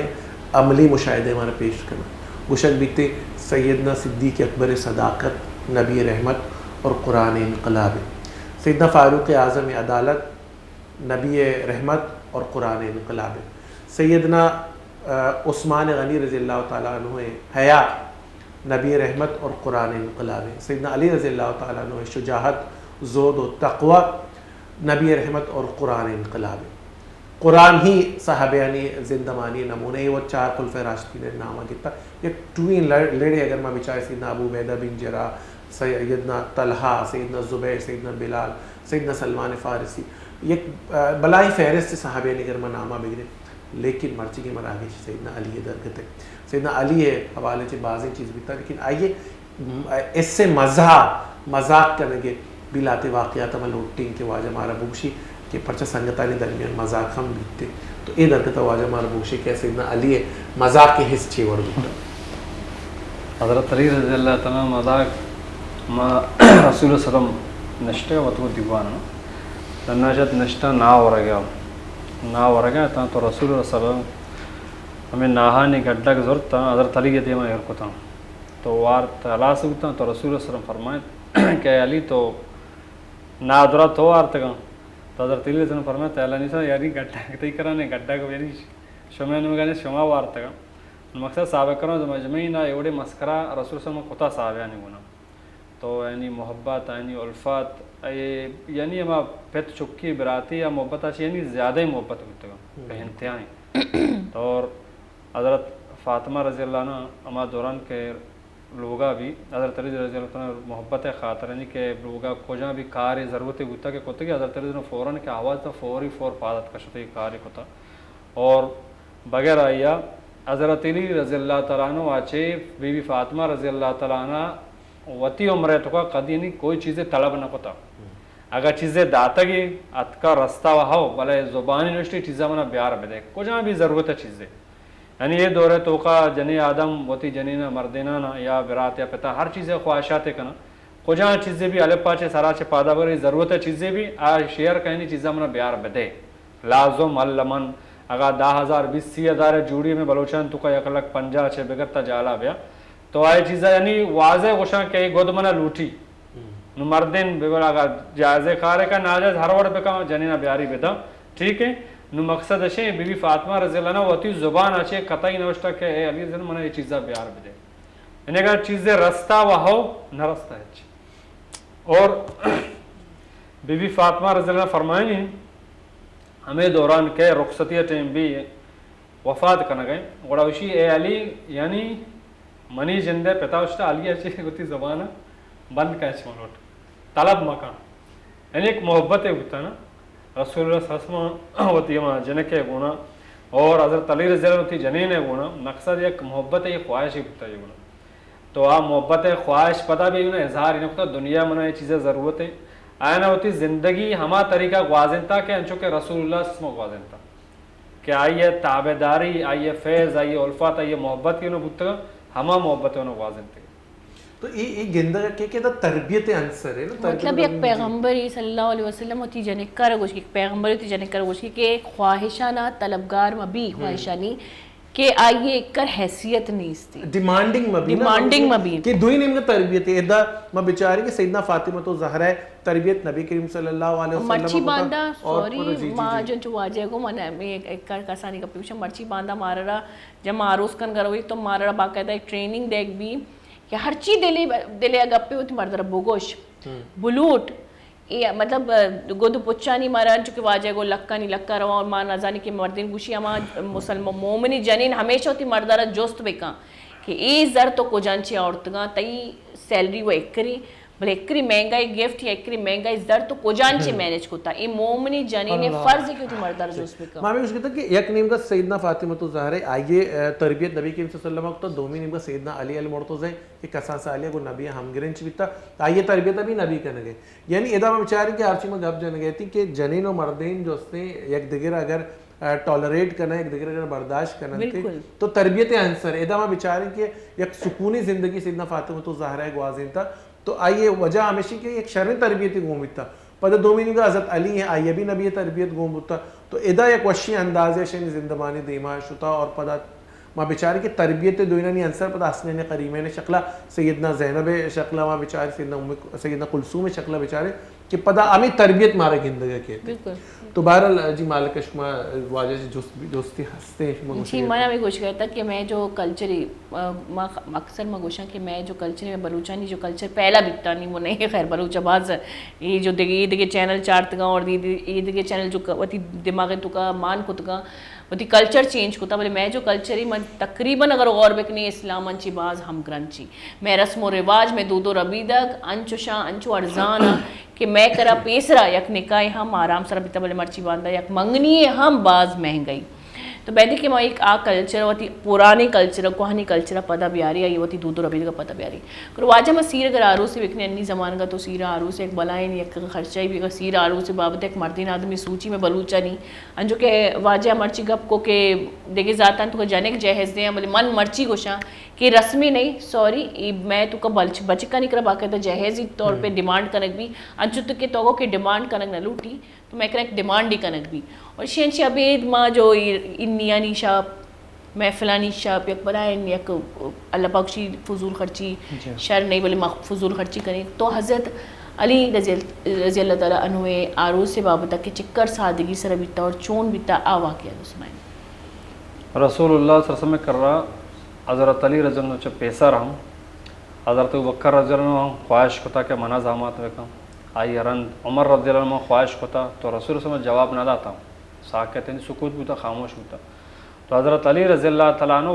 عملی مشاہدے ہمارا پیش کرنا. گشک بیتے سیدنا صدیق اکبر صداقت، نبی رحمت اور قرآن انقلاب. سیدنا فاروق اعظم عدالت، نبی رحمت اور قرآن انقلاب. سیدنا عثمان غنی رضی اللہ تعالیٰ عنہ حیا، نبی رحمت اور قرآن انقلاب. سیدنا علی رضی اللہ تعالیٰ عنہ شجاعت، زہد و تقوی، نبی رحمت اور قرآن انقلاب. قرآن ہی صحابیانی زندمانی نمونے. وہ 4 خلفۂ راشدین نے نامہ کتا یہ ٹوین لڑے اگر میں بچائے سیدنا ابو عبیدہ بن جراح، سیدنا طلحہ، سیدنا زبیر، سیدنا بلال، سیدنا سلمان فارسی، یہ بلائی فہرست صحابیانی اگر میں نامہ بگرے. لیکن مرچی کے مراغی سیدنا علی درگت ہے. سیدنا علی ہے حوالے سے بعضی چیز بھی تھا. لیکن آئیے اس سے مذاق کرنے کے بلاتے واقعات میں لوٹیں کہ واجہ ہمارا بوشی کہ پرچہ سنگتانی درمیان مذاق ہم بیتے تو یہ درگت واجہ ہمارا بوشی کہ سیدنا علی ہے مذاق کے حص چھے ور بیتا.
حضرت علی رضی اللہ تعالیٰ مذاق ما رسول اللہ صلی اللہ علیہ وسلم نشتے وطو دیوانا نناشت نشتا نا ورگیا تا تو رسول اللہ صلی اللہ علیہ وسلم ہمیں ناہانی گھڑا کے ضرورت تھا. حضرت علی کے دیمہ ارکو تھا تو وار تلا سکتا تو رسول اللہ صلی اللہ علیہ وسلم فرمائے کہ علی تو نادرت ہو آرتگا. تو حضرت علی نے فرمایا تو اللہ نیسا یاری گھڑا کتی کرانے گھڑا کو یعنی شما نمگانے شما وارتگا. مقصد صحابہ کروں تو مجمعی نا ایوڑے مسکرہ رسول صلی اللہ علیہ وسلم خطا صحابہ نہیں گنا تو یعنی محبت یعنی الفات یعنی ہما پیت چکی براتی یا محبت آچی یعنی زیادہ ہی محبت ہوتا گا کہ انتہائی. تو اور حضرت فاطمہ رضی اللہ عنہ ہما دوران کے لوگا بھی حضرت علی رضی اللہ عنہ محبت خاطر یعنی کہ لوگا کجا بھی کار ضرورت ہوتا کہ کوتے کہ حضرت علی فوراً کہ آواز تو فوری پادت کا شتے کار ہوتا. اور بغیر آیا حضرت علی رضی اللہ تعالیٰ عنہ آچے بی بی فاطمہ رضی اللہ تعالیٰ عنہ وتی عمرے تو کا قدی نہیں کوئی چیزیں طلب نہ کوتا. اگر چیزیں داتا گی ات کا رستہ وہاو بلے زبانی نوشتی چیزیں منا بیار بدے کجا بھی ضرورت ہے چیزیں یعنی یہ دور ہے تو کا جنی آدم وتی جنینا مردینہ نا یا برات یا پتا ہر چیزیں خواہشات کنا کجا چیزیں بھی الپ پاچے سارا چے پادا بری ضرورت ہے چیزیں بھی شیئر کہنی چیزیں منا بیار بدے لازم علمن اگر 10,000 20,000 جوڑی میں بلوچان تو کا 1,50,000 چھے بگرتا جالا بیا تو آئے چیزیں یعنی واضح گوشاں کہ گود منا لوٹی نو مردین ببرا اگر جائزے کھارے کا ناجائز ہر وڑ بکا جنینا بیاری بیتا. ٹھیک ہے نو مقصد اشے بی بی فاطمہ رضی اللہ عنہ وتی زبان اچھے قطعی نوشتا کہ اے علی زن منا یہ چیزیں بیار بدے یعنی اگر چیزیں رستہ وہو نہ رستہ ہے. اور بی بی فاطمہ رضی اللہ عنہ فرمائیں ہمیں دوران کے رخصتی ٹیم بھی وفات کرنا گئے گوڑاوشی اے علی یعنی منی جندے پتاوشتا علی اچھے ہوتی زبانہ بند کا اسم لوٹ طلب مکان یعنی ایک محبت ہوتا نا رسول اللہ صلی اللہ علیہ وسلم ہوتی ہے جنکے گونا اور حضرت علی رضی اللہ ہوتی جنین ہے گونا مقصد ایک محبت ہے یہ خواہش ہی ہوتا ہے گونا تو آپ محبت ہے خواہش پتہ بھی گونا اظہار ہی نکتا دنیا منا یہ چیزیں ضرورت ہے آیا نہ ہوتی زندگی ہما طریقہ گوازن تھا کہ انچو کہ رسول اللہ صلی اللہ علیہ وسلم گوازن تھا کہ آئیے تابداری آئیے فیض آئیے الفات آئیے محبت کی انہوں بھتا ہما محبت انہوں گوازن تھے.
تو یہ گندہ کہ تربیت عنصر ہے نا
مطلب ایک پیغمبری صلی اللہ علیہ وسلم ہوتی جنکر گوشی پیغمبری ہوتی جنکر گوشی کہ خواہشانہ طلبگار مبی خواہشانی کہ آئیے ایک کر حیثیت نہیں استی
ڈیمانڈنگ مبی کہ دوئی نیم کا تربیت ہے ادا میں بیچاری کہ سیدنا فاطمہ تو زہرہ تربیت نبی کریم صلی اللہ علیہ وسلم
مرچی باندھا سوری ماں جو چواجے کو من میں ایک کر کسانی کا پیوشا مرچی باندھا مارا رہا جب معروض کن گروئی تو مارا رہا باقاعدہ ایک ٹریننگ دیکھ بھی کہ ہر چیز دلے گپے ہوتی مرد رہا بوگوش بلوٹ مطلب گودو پچانی ماران چکے واجہ گو لکا نہیں لکا رہا اور ماں نازانی کے مردین گوشی اما مسلم مومنی جنین ہمیشہ ہوتی مردارہ جوست بکا کہ ای زر تو کو جانچے عورتگاں تئی سیلری وہ ایکری بلے ایکری مہنگائی گفٹ یا ایکری مہنگائی زر تو کو جانچے مینج کوتا ای مومنی جنین فرض کی ہوتی مردارہ جوست بکا
ماں میں اس کہتا کہ یک نیم کا سیدنا فاطمہ تو زہرہ آئیے تربیت نبی کریم صلی اللہ علیہ وسلم تو دومی نیم کا سیدنا علی المرتضی کہ کسان سالیہ کو نبی ہم گرنچ بیتا آئیے تربیت ابھی نبی کرنے گئے یعنی ادا میں بچاری کہ ہر چیز میں گپ جانے گئے تھی کہ جنین و مردین جو اس نے یک دگر اگر ٹالریٹ کرنا ہے ایک دگر اگر برداشت کرنا ہے تو تربیت عنصر ہے ادا میں بچاری کہ یک سکونی زندگی سیدنا فاطمہ تو زہرہ گوازین تھا تو آئیے وجہ ہمیشہ کہ ایک شرعی تربیتی گومت تھا پتہ دومین کا حضرت علی ہے آئیے بھی نبی تربیت گومت تھا تو ادا ایک وشی انداز ہے شنی زندبانی دیما شتا اور پتہ ماں بیچاری کی تربیت دوینانی عنصر پتہ حسنین قریمین شکلہ سیدنا زینب شکلہ ماں بیچاری سیدنا کلثوم شکلہ بیچارے کہ پتہ ہمیں تربیت مارا گندگا کہتے تو بہرحال جی مالک شما واجہ جوستی ہستے ہیں
جی میں گوش کرتا کہ میں جو کلچری اکثر میں گوشاں کہ میں جو کلچر میں بلوچانی جو کلچر پہلا بکتا نہیں وہ نہیں خیر بلوچ باز یہ جو دگے چینل چارتگاں اور یہ دگے چینل جو وتی دماغ تو کا مان کت کا وتی کلچر چینج کوتا بولے میں جو کلچری من تقریباً اگر غور بکنی اسلام انچی باز ہم گرنچی میں رسم و رواج میں دودو ربیدک انچو شاہ انچو ارزان کہ میں کرا پیسرا یک نکاح ہم آرام سر بیتا بولے مرچی باندھا یک منگنی ہم باز مہنگائی تو بیدی کہ میں ایک کلچر ہوتی پرانے کلچر کوہانی کلچر پتہ بیاری ہے یہ ہوتی دودو ربید کا پتہ بیاری کر واجہ میں سیر اگر آرو سے بکنے انی زمان کا تو سیر آرو سے ایک بلائن یک خرچہ بھی اگر سیر آرو سے بابت ایک مردین آدمی سوچی میں بلوچا نہیں انجو کہ واجہ مرچی گپ کو کہ دیکھے ذاتاً تو جانے کے جہیز دیں بولے من مرچی گوشاں کہ رسمی نہیں سوری میں تو کا بچکا نہیں کرا باقاعدہ جہیزی طور پہ ڈیمانڈ کنک بھی انچو تو کہ توگو کہ ڈیمانڈ کنک نہ لوٹی تو میں کرا ایک ڈیمانڈ ہی کنک بھی اور شینشی عبید ماں جو انیانی شاپ محفلانی شاپ یک بلائن یک اللہ پاکشی فضول خرچی شر نہیں بولے فضول خرچی کریں تو حضرت علی رضی اللہ تعالیٰ عنہ آروز سے بابتا کہ چکر سادگی سر بیتا اور چون بیتا آوا کیا سنائیں
رسول اللہ صلی اللہ علیہ وسلم کر رہا حضرت علی رضی اللہ عنہ پیسہ رہا حضرت بکر رضی اللہ عنہ خواہش کتا کہ منع زامات میں کم آئی رند عمر رضی اللہ عنہ خواہش کتا تو رسول اللہ صلی اللہ علیہ وسلم جواب نہ داتا ساکت ہیں سکوت بوتا خاموش بوتا تو حضرت علی رضی اللہ تعالیٰ عنہ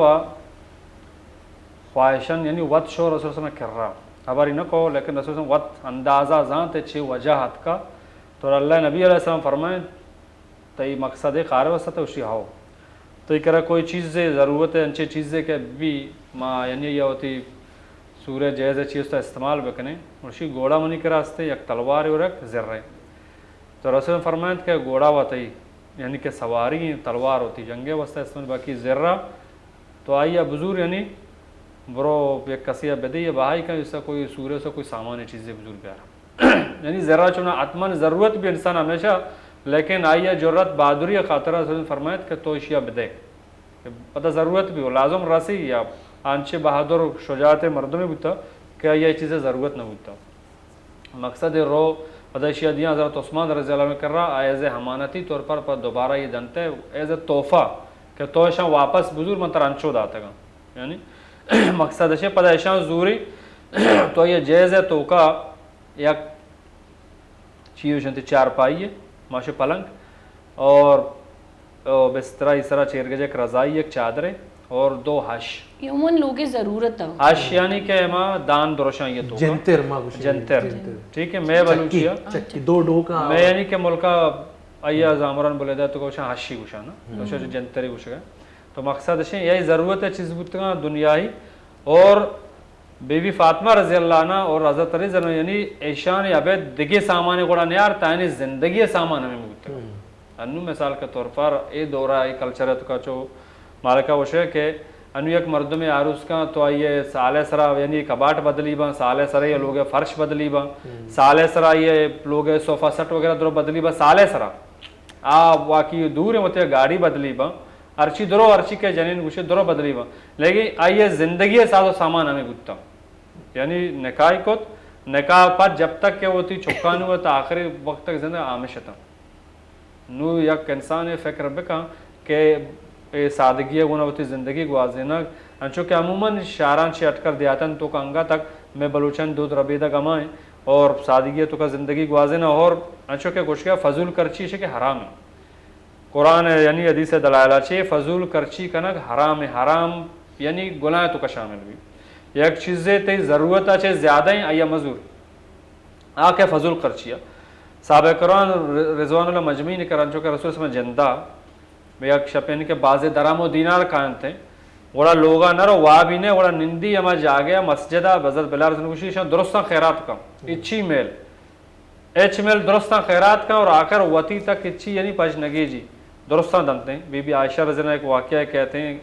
خواہشن یعنی وط شو رسول اللہ صلی اللہ علیہ وسلم کر رہا خبری نہ کہو لیکن رسول اللہ صلی اللہ علیہ وسلم وط اندازہ زانتے چھے وجہت کا تو اللہ نبی علیہ السلام فرمائیں تو یہ مقصد قارے وسط ہے اسی ہاؤ تو یہ کرا کوئی چیز سے ضرورت ہے انچے چیزیں کہ بھی ماں یعنی یہ ہوتی سورہ جہیز چیز تو استعمال بکنے اسی گوڑا منی کے راستے یک تلوار اور ایک ذرہ تو رسول فرمائیں کہ گوڑا ہوتی یعنی کہ سواری تلوار ہوتی جنگے وسط استعمال باقی ذرہ تو آئیے بزرگ یعنی برو ایک کسیہ بدی بہائی کا جس سے کوئی سورہ سے کوئی سامان چیزیں بزرگ پیارا یعنی ذرہ چنا اتمن ضرورت بھی انسان ہمیشہ لیکن آئیے جرت بہادری خاطرہ رسول فرمائت کہ تو اشیاء بدے پتہ ضرورت بھی ہو لازم رسی یا آنچے بہادر شجاعت مردوں میں بوتا کہ یہ چیزیں ضرورت نہ بوتا مقصد رو پتہ اشیاء دیا حضرت عثمان رضی اللہ عنہ کر رہا ایز امانتی طور پر دوبارہ یہ دنتے ایز اے تحفہ کہ تو ایشاں واپس بزرگ منتر انچو داتا گا یعنی مقصد ہے پتہ ایشاں زوری تو یہ جیز ہے تو کا یک چیز شنتی چار پائی ہے ماشو پلنگ اور بسترہ اس طرح چیر گجے ایک رضائی ایک چادرے اور دو حش
یہ عموماً لوگیں ضرورت ہے
حش یعنی کہ ماں دان درشاں یہ تو
جنتر ماں
جنتر ٹھیک ہے میں بلوچیا
دو ڈوکا
میں یعنی کہ ملکہ آئیہ زامران بولے دا تو کوشاں حشی گوشاں نا کوشاں جو جنتری گوش گئے تو مقصد ہے یہی ضرورت ہے چیز بودتگاں دنیای اور بی بی فاطمہ رضی اللہ عنہ اور حضرت علی زنو یعنی ایشان عبید دگی سامان گوڑا نیار تائنی زندگی سامان ہمیں بودتگاں انو مثال کے طور پر اے دورہ اے کلچرت کا چو مالکہ وشے کہ انو یک مردم عروس کا تو آئیے سال سرا یعنی کباٹ بدلی با سال سرا یہ لوگ فرش بدلی با سال سرا یہ لوگ صوفہ سٹ وغیرہ درو بدلی با سال سرا واقعی دور ہوتے گاڑی بدلی با ارچی درو ارچی کے جنین گوشے درو بدلی با لیکن آئیے زندگی ساز و سامان ہمیں گتا یعنی نکاح کت نکاح پر جب تک کہ ہوتی چھکان ہوا تا آخری وقت تک زندگی آمشتا نو یک انسان فکر بکا کہ سادگی گونا ہوتی زندگی گوازینا انچو کہ عموماً شاران سے اٹکر دیاتن تو کا انگا تک میں بلوچن دودھ ربیدہ گمائیں اور سادگی تو کا زندگی گوازینا اور انچو کہ کچھ کیا فضول کرچی ہے کہ حرام ہے قرآن یعنی حدیث دلائلہ چھے فضول کرچی کنک حرام ہے حرام یعنی گناہ تو کا شامل بھی یک چیزیں تی ضرورت چھے زیادہ ہیں آیا مزور آکے فضول کرچی ہے صحابہ کرام رضوان اللہ مجمعین کران چکے رسول صلی اللہ علیہ وسلم جندہ میں یک شپین کے بعض درام و دینار کھان تھے وڑا لوگا نرو وابینے وڑا نندی اما جاگیا مسجدہ بزرد بلار زنگوشی شاہ درستان خیرات کا اچھی میل ایچ میل درستان خیرات کا اور آخر وطی تک اچھی یعنی پج نگی جی درستان دنتے ہیں بی بی عائشہ رضی اللہ ایک واقعہ کہتے ہیں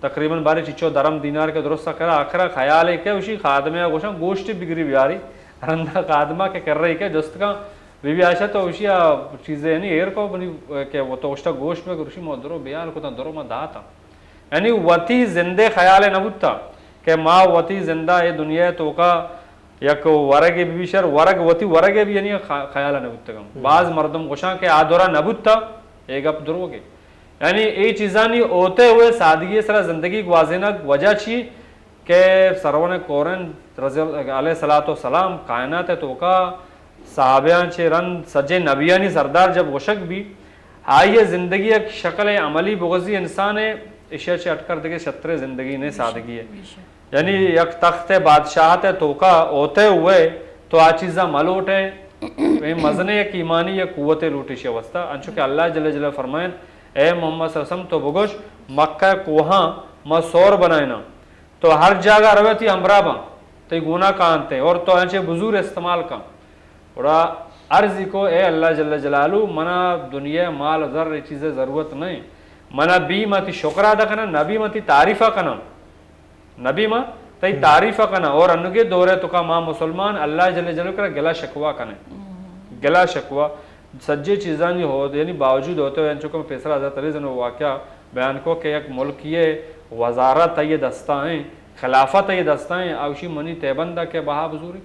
تقریباً بارے چچو درم دینار کے درستان خیرات آخرہ خیال ہے کہ اسی خادمہ گوشاں گوشتی بگری بیاری رندہ خادمہ کے کر رہی کہ جست کا بی بی عائشہ تو اسی چیزیں یعنی ایر کو بنی کہ وہ تو اشتا گوشت میں گروشی مدرو بیال کو تا درو ما داتا یعنی وطی زندے خیال نبوتا کہ ما وطی زندہ اے دنیا تو کا یک ورگ بی شر ورگ وطی ورگ بھی یعنی خیال نبوتا کم بعض مردم گوشاں کہ آدورا نبوتا ایک اپ درو گے یعنی ای چیزانی ہوتے ہوئے سادگی سرا زندگی گوازینا وجہ چی کہ سرون کورن رضی اللہ علیہ السلام کائنات ہے تو کا صحابیان چھے رن سجے نبیانی سردار جب وشک بھی آئیے زندگی ایک شکل عملی بغضی انسان ہے اشیاء چھے اٹکر دے شطر زندگی نے سادگی ہے یعنی یک تخت بادشاہت ہے تو کا ہوتے ہوئے تو آ چیزہ ملوٹ ہے مزنے ایک ایمانی یا قوت لوٹی شے وسطہ انچو کہ اللہ جل جلہ فرمائن اے محمد صلی اللہ علیہ وسلم تو بگوش مکہ کوہاں ما سور بنائینا تو ہر جاگہ روے تھی ہمراہ با تی گناہ کانتے اور تو انچے بزور استعمال کا اور عرضی کو اے اللہ جل جلالو منا دنیا مال ذر چیزیں ضرورت نہیں منا بی متی شکر ادا کرنا نبی متی تعریفہ کرنا نبی ما تی تعریفہ کرنا اور انگے دورے تو کا ماں مسلمان اللہ جل جلالو کرنا گلا شکوا کرنے گلا شکوا سجے چیزاں نہیں ہو یعنی باوجود ہوتے ہوئے انچو کہ پیسر حضرت علی زنو واقعہ بیان کو کہ ایک ملکی وزارت یہ دستائیں خلافت یہ دستائیں آوشی منی تیبندہ کے بہا بزوری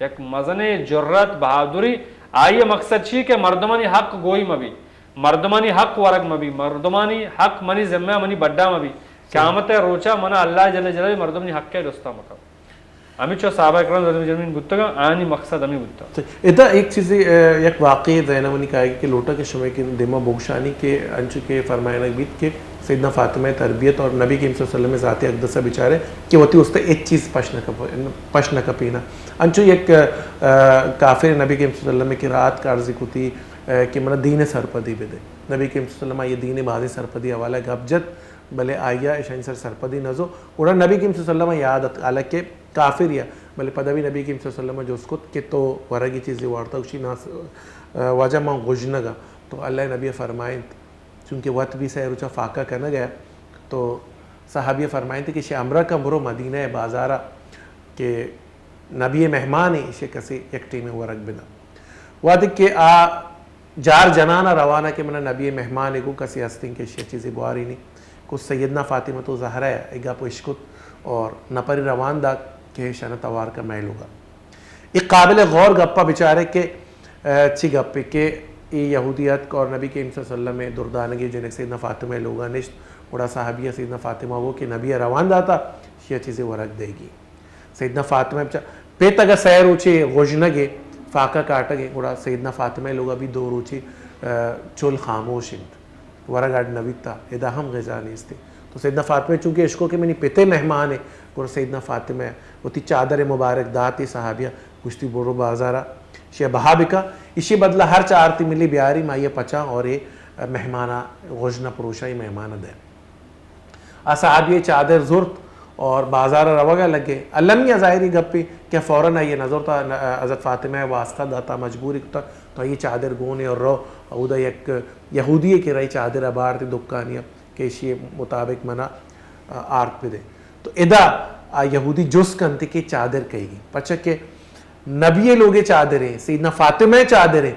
یک مزن جرت بہادری آئیے مقصد چی کہ مردمانی حق گوئی مبی مردمانی حق ورگ مبی مردمانی حق منی ذمہ منی بڑا مبی قیامت روچا منا اللہ جل جلالہ مردمانی حق کے دستا مکا ہمیں چو صحابہ اکرام رضی اللہ عنہم گتگا آنی مقصد ہمیں گتا
ادا ایک چیز یک واقعی زینب نے کہا کہ لوٹا کے شمع کے دیما بوگشانی کے انچو کے فرمائنا بیت کے سیدنا فاطمہ تربیت اور نبی کریم صلی اللہ علیہ وسلم ذاتی اقدسہ بچارے کہ وہ تھی اس تے ایک چیز پشن کا پینا انچو یک کافر نبی کریم صلی اللہ علیہ وسلم کی رات کا عرضی کو تھی کہ منہ دین سرپدی بے دے نبی کریم صلی اللہ علیہ وسلم یہ دین بازی سرپدی حوالہ گبجت بلے آئیا اشانی سر سرپدی نزو اور نبی کریم صلی اللہ علیہ وسلم یاد آلہ کے کافر یا بلے پدوی نبی کریم صلی اللہ علیہ وسلم جو اس کو کہ تو ورگی چیزی وارتا اسی ناس واجہ ماں غجنگا تو اللہ نبی فرمائیں چونکہ وقت بھی سے روچہ فاقہ کرنا گیا تو صحابی فرمائیں تھے کہ شے امرہ کا مرو مدینہ بازارہ کہ نبی مہمان اسے کسی یکٹی میں ورگ بنا وعدک کہ جار جنانہ روانہ کہ منہ نبی مہمان کو کسی ہستیں کہ شے چیزی بواری نہیں کچھ سیدنا فاطمہ تو زہرہ ہے اگا پو اشکت اور نپری روان دا کہ شنہ توار کا محل ہوگا ایک قابل غور گپا بچارے کہ چی گپے کہ یہودیت اور نبی کے صلی اللہ علیہ وسلم میں دردانگی جنہیں سیدنا فاطمہ لوگا نشت بڑا صحابیہ سیدنا فاطمہ وہ کہ نبی روان داتا یہ چیزیں ورگ دے گی سیدنا فاطمہ پیتا گا سیر روچے غجنگے فاقہ کاٹا گے بڑا سیدنا فاطمہ لوگا بھی دو روچے چول خاموش انت ورگ آڈ نبیتا ادا ہم غزا نیستے تو سیدنا فاطمہ چونکہ عشقوں کے منی پیتے مہمان ہے اور سیدنا فاطمہ وہ تی چادر مبارک داتی صحابیہ گشتی بورو بازارہ شیع بہابکا اسی بدلہ ہر چارتی ملی بیاری مائیے پچا اور مہمانہ غجنہ پروشائی مہمانہ دے صحابیہ چادر زرت اور بازارہ روگا لگے علمیہ ظاہری گپی کہ فوراً یہ نظر تا حضرت فاطمہ واسطہ داتا مجبوری کتا تو یہ چادر گونے اور رو اودا یک یہودی کی رہی چادر ابار تی دکانیا کہ اسی مطابق منا آرت پہ دے تو ادا یہودی جس کنتے کے چادر کہی گی پچھا کہ نبی لوگے چادریں سیدنا فاطمہ چادریں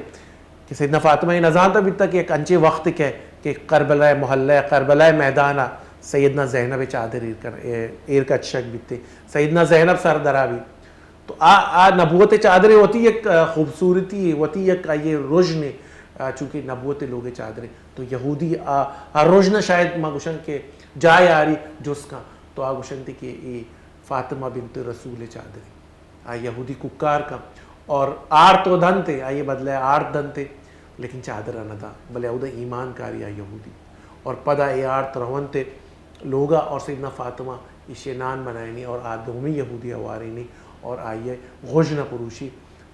کہ سیدنا فاطمہ نظام تب تک ایک انچے وقت کے کہ کربلا محلہ کربلا میدانہ سیدنا زینب چادر ایر کا شک بیتے سیدنا زینب سردرا بھی تو نبوت چادریں ہوتی ایک خوبصورتی ہوتی ایک یہ رجن چونکہ نبوت لوگ چادریں تو یہودی رجن شاید ماں گوشن کے جائے آ رہی جس کا تو گوشن تھی کہ یہ فاطمہ بنت رسول چادریں یہودی ککار کا اور آر تو دن تھے یہ بدلے آر دن تھے لیکن چادر نہ تھا بلے ادھر ایمان کاری یہودی اور پدا اے آرت رون تھے لوگا اور سیدنا فاطمہ اشنان بنائنی اور آدمی یہودی اوارینی اور آئیے غجن پروشی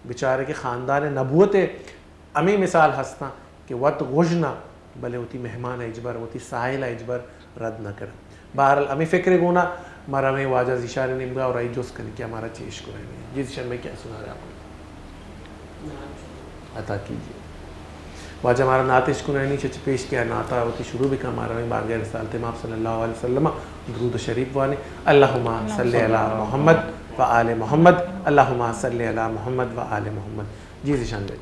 بیچارے کے خاندان نبوت امی مثال ہستا کہ وقت غجنا بلے ہوتی مہمان اجبر ہوتی ساحل اجبر رد نہ کر بہرحال امی فکر گونا ہمارا میں واجہ اشارے نمگا اور آئی جوز کرنے کہ ہمارا چیش کو رہنے جس شن میں کیا سنا رہے آپ کو عطا کیجئے واجہ ہمارا ناتش کو رہنی چچ پیش کیا ناتا ہوتی شروع بھی کا ہمارا میں بارگاہ رسالت امام صلی اللہ علیہ وسلم درود شریف وانے اللہم صلی علی محمد و آل محمد اللہم صلی علی محمد و آل محمد جی شان دے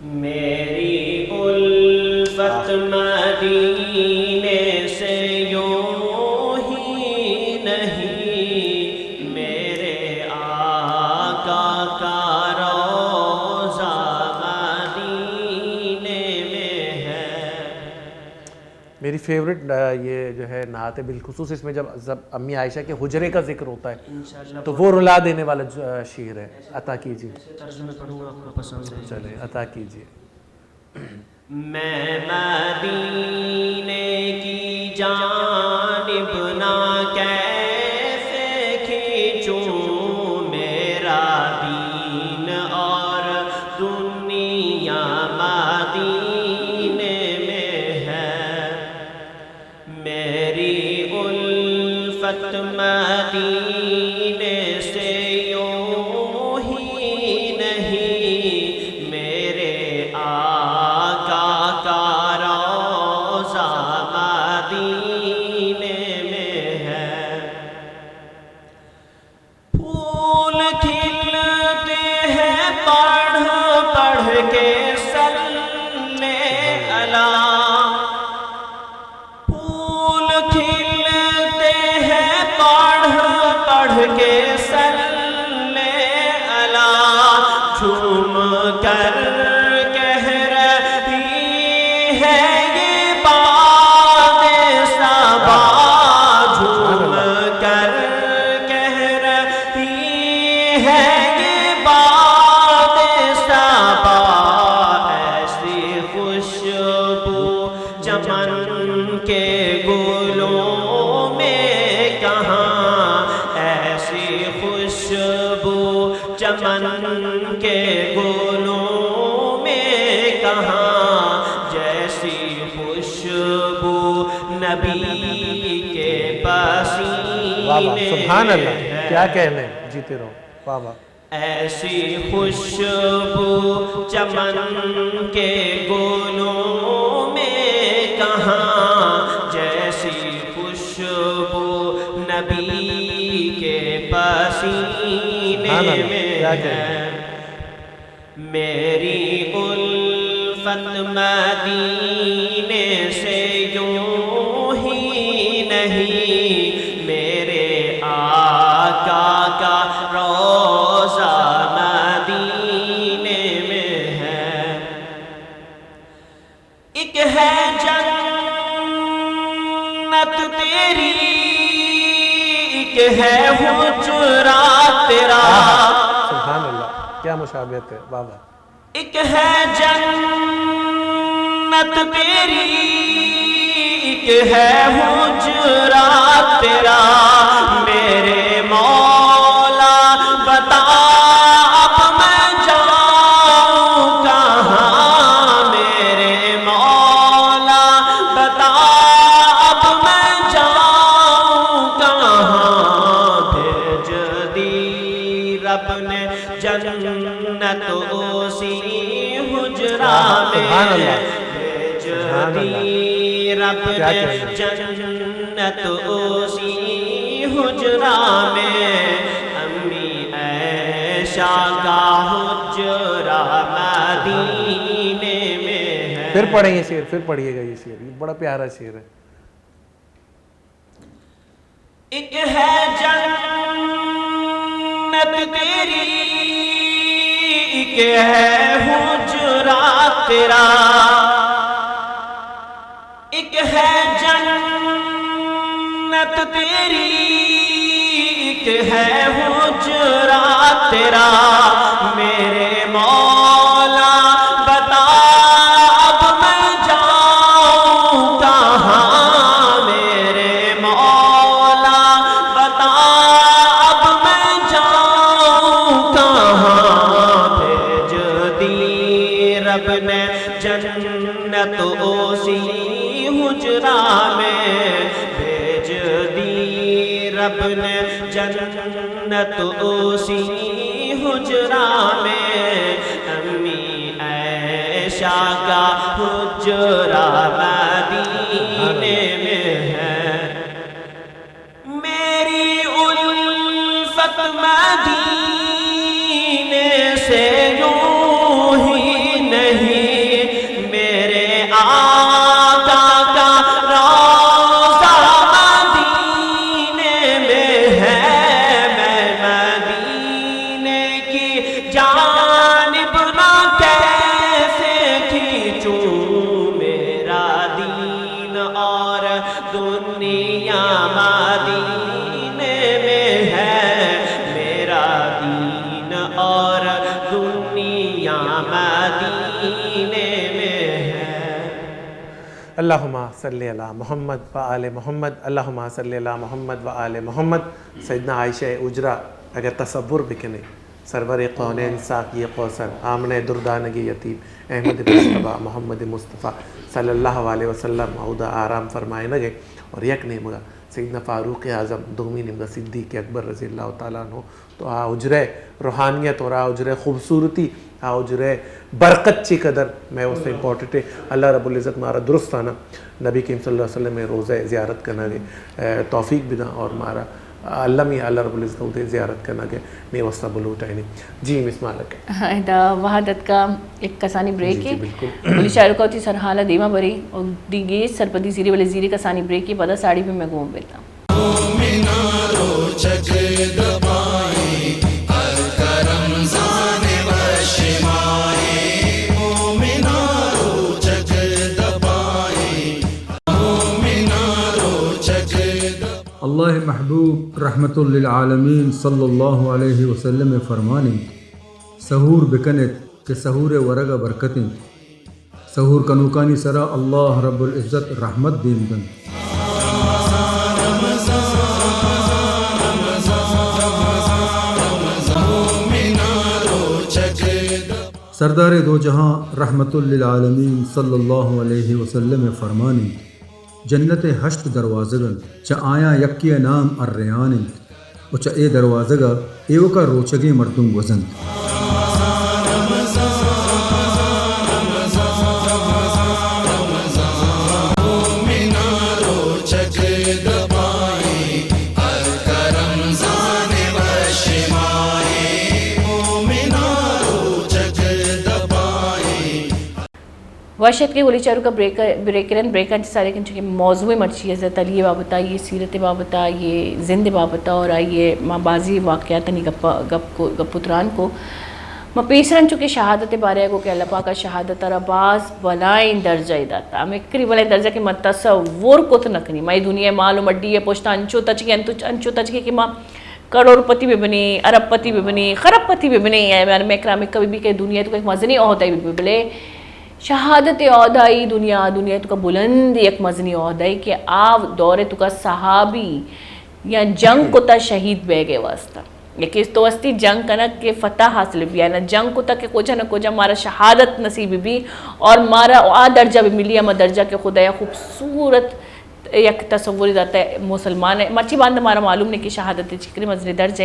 میری الفت مدینے سے یوں ہی نہیں میرے آقا کا روضہ مدینے میں ہے.
میری فیوریٹ یہ جو ہے نعت ہے بالخصوص اس میں جب امی عائشہ کے حجرے کا ذکر ہوتا ہے تو وہ رلا دینے والا شعر ہے عطا کیجیے چلے عطا کیجیے.
میں مدینے کی جانب نہ کیسے کھینچوں میرا دین اور دنیا مدینے میں ہے میری الفت مدینے سے یوں ہی نہیں میرے آقا کا روضہ مدینے میں ہے. پھول کھلتے ہیں پڑھ پڑھ کے صلی اللہ پھول کھلتے ہیں پڑھ پڑھ کے صلی اللہ جھوم کر کہہ رہی ہے یہ باد صبا جھوم کر کہہ رہی ہے یہ باد صبا ایسی خوشبو چمن کے گلوں میں کہاں ایسی خوشبو چمن کے گلوں میں کہاں جیسی خوشبو نبی کے پسینے
سبحان اللہ کیا کہنے جیتے رہو واہ واہ
ایسی خوشبو چمن کے گلوں میں کہاں جیسی خوشبو نبی کے پسینے میں ہے میری الفت مدینے سے یوں ہی نہیں میرے آقا کا روضہ مدینے میں ہے. ایک ہے جنت تیری ایک ہے حجرہ تیرا
سبحان اللہ کیا مشابہت ہے واہ واہ.
ایک ہے جنت تیری ایک ہے حجرہ تیرا میرے مولا بتا اب میں جاؤں کہاں میرے مولا بتا اب میں جاؤں کہاں بھیج دی رب نے جنت اسی حجرہ میں بھیج دی رب
کیا
نے
کہنا؟
جنت اسی حجرہ میں، امی عائشہ کا حجرہ مدینے میں ہے۔
پھر پڑھیں یہ شعر، پھر پڑھیے گا یہ شعر، یہ بڑا پیارا شعر ہے۔
ایک ہے جنت تیری، ایک ہے حجرہ تیرا، ایک ہے جنت تیری، ایک ہے حجرہ تیرا، میرے مولا بتا اب میں جاؤں کہاں، میرے مولا بتا اب میں جاؤں کہاں، بھیج دی رب نے جنت اسی حجرہ میں، بھیج دی رب نے جنت اسی حجرہ میں، امی عائشہ کا حجرہ مدینے میں ہے۔ میری الفت مدینے سے یوں ہی نہیں، میرے آقا کا روضہ مدینے میں ہے، میں مدینے کی جانب نہ کیسے کھینچوں، میرا دین اور دنیا مدینے میں ہے، میرا دین اور دنیا مدینے میں ہے۔
اللہم صلی علی محمد و آل محمد، اللہم صلی علی محمد و آل محمد۔ سیدنا عائشہ اجرا اگر تصور بکنے، سرور قونین ساقی قوثر، آمنہ دردانگی یتیم، احمد مصطفیٰ محمد مصطفیٰ صلی اللہ علیہ وسلم عودہ آرام فرمائے نگے، اور یک نیمگا سیدنا فاروق اعظم، دومی نیمگا صدیق اکبر رضی اللہ تعالیٰ عنہ، تو اجرے روحانیت اور اجرے خوبصورتی، اجرے برکت چی قدر میں اس سے امپورٹنٹ ہے۔ اللہ رب العزت مارا درست آنا نبی کریم صلی اللہ علیہ وسلم میں روزہ زیارت کرنا گے توفیق بنا، اور مارا اللہ میں اللہ رب العزت ہوتے زیارت کرنا گے میں وسطہ بلوٹائنی۔ جی مس مالک
دا وحدت کا ایک کسانی بریک ہے،
بالکل
بولی شاعر کو ہوتی سرحالہ دیما بری اور دیگے سرپدی زیری والے زیری کسانی بریک کی پتہ ساڑی پہ میں گھوم بیتا ہوں۔
مینارو چک دبائیں ہر کرم زانے وشمائیں، مومنارو چک دبائیں، مومنارو چک دبائیں۔
اللہ محبوب رحمت للعالمین صلی اللہ علیہ وسلم فرمانی سحور بکنت کہ سحور ورگا برکتیں، سحور کنوکانی سرا اللہ رب العزت رحمت دین بن۔ سردار دو جہاں رحمت للعالمین صلی اللہ علیہ وسلم فرمانی جنت ہشت دروازگن چا آیا یکی نام الریان و چا اے دروازگا ایو کا روچگی مردم وزن۔
مینارو چک دبائیں ہر کرم زانے وشمائیں، مومنارو چک دبائیں۔
واشد کے گولی چاروں کا بریکرن سارے کن چکے موضوع مرچی حضرت علی بابتا، یہ سیرت بابتا، یہ زند بابتا، اور آئیے ماں بازی واقعات نہیں گپتران کو ماں پیسرن چکے شہادت بارے کو کہ اللہ پاک کا شہادت رباز بلائیں درجہ داتا ہمیں کری بلائیں درجہ کی ماں تصور کو تو نکنی ماں دنیا مال و مڈی ہے پوچھتا انچو تچگے کہ ماں کروڑ پتی بھی بنی، ارب پتی بھی بنی، خرب پتی بھی بنی ہے، میں اکرام کبھی بھی کہ دنیا تو ایک مزنی عہدائی بھی بلے شہادت عہدائی دنیا تو کا بلند ایک مزنی عہدائی کہ آو دور تو کا صحابی یا جنگ کو تا شہید بے گئے واسطہ، لیکن اس تو وستی جنگ کنک کے فتح حاصل بھی ہے نا جنگ کو تا کہ کوجا نہ کوجا مارا شہادت نصیب بھی اور مارا درجہ بھی ملی ہمارا درجہ کے خدا خوبصورت یک تصوری جاتا ہے مسلمان ہے مرچی باندھ ہمارا معلوم نہیں کہ شہادت چکری مزنی درجہ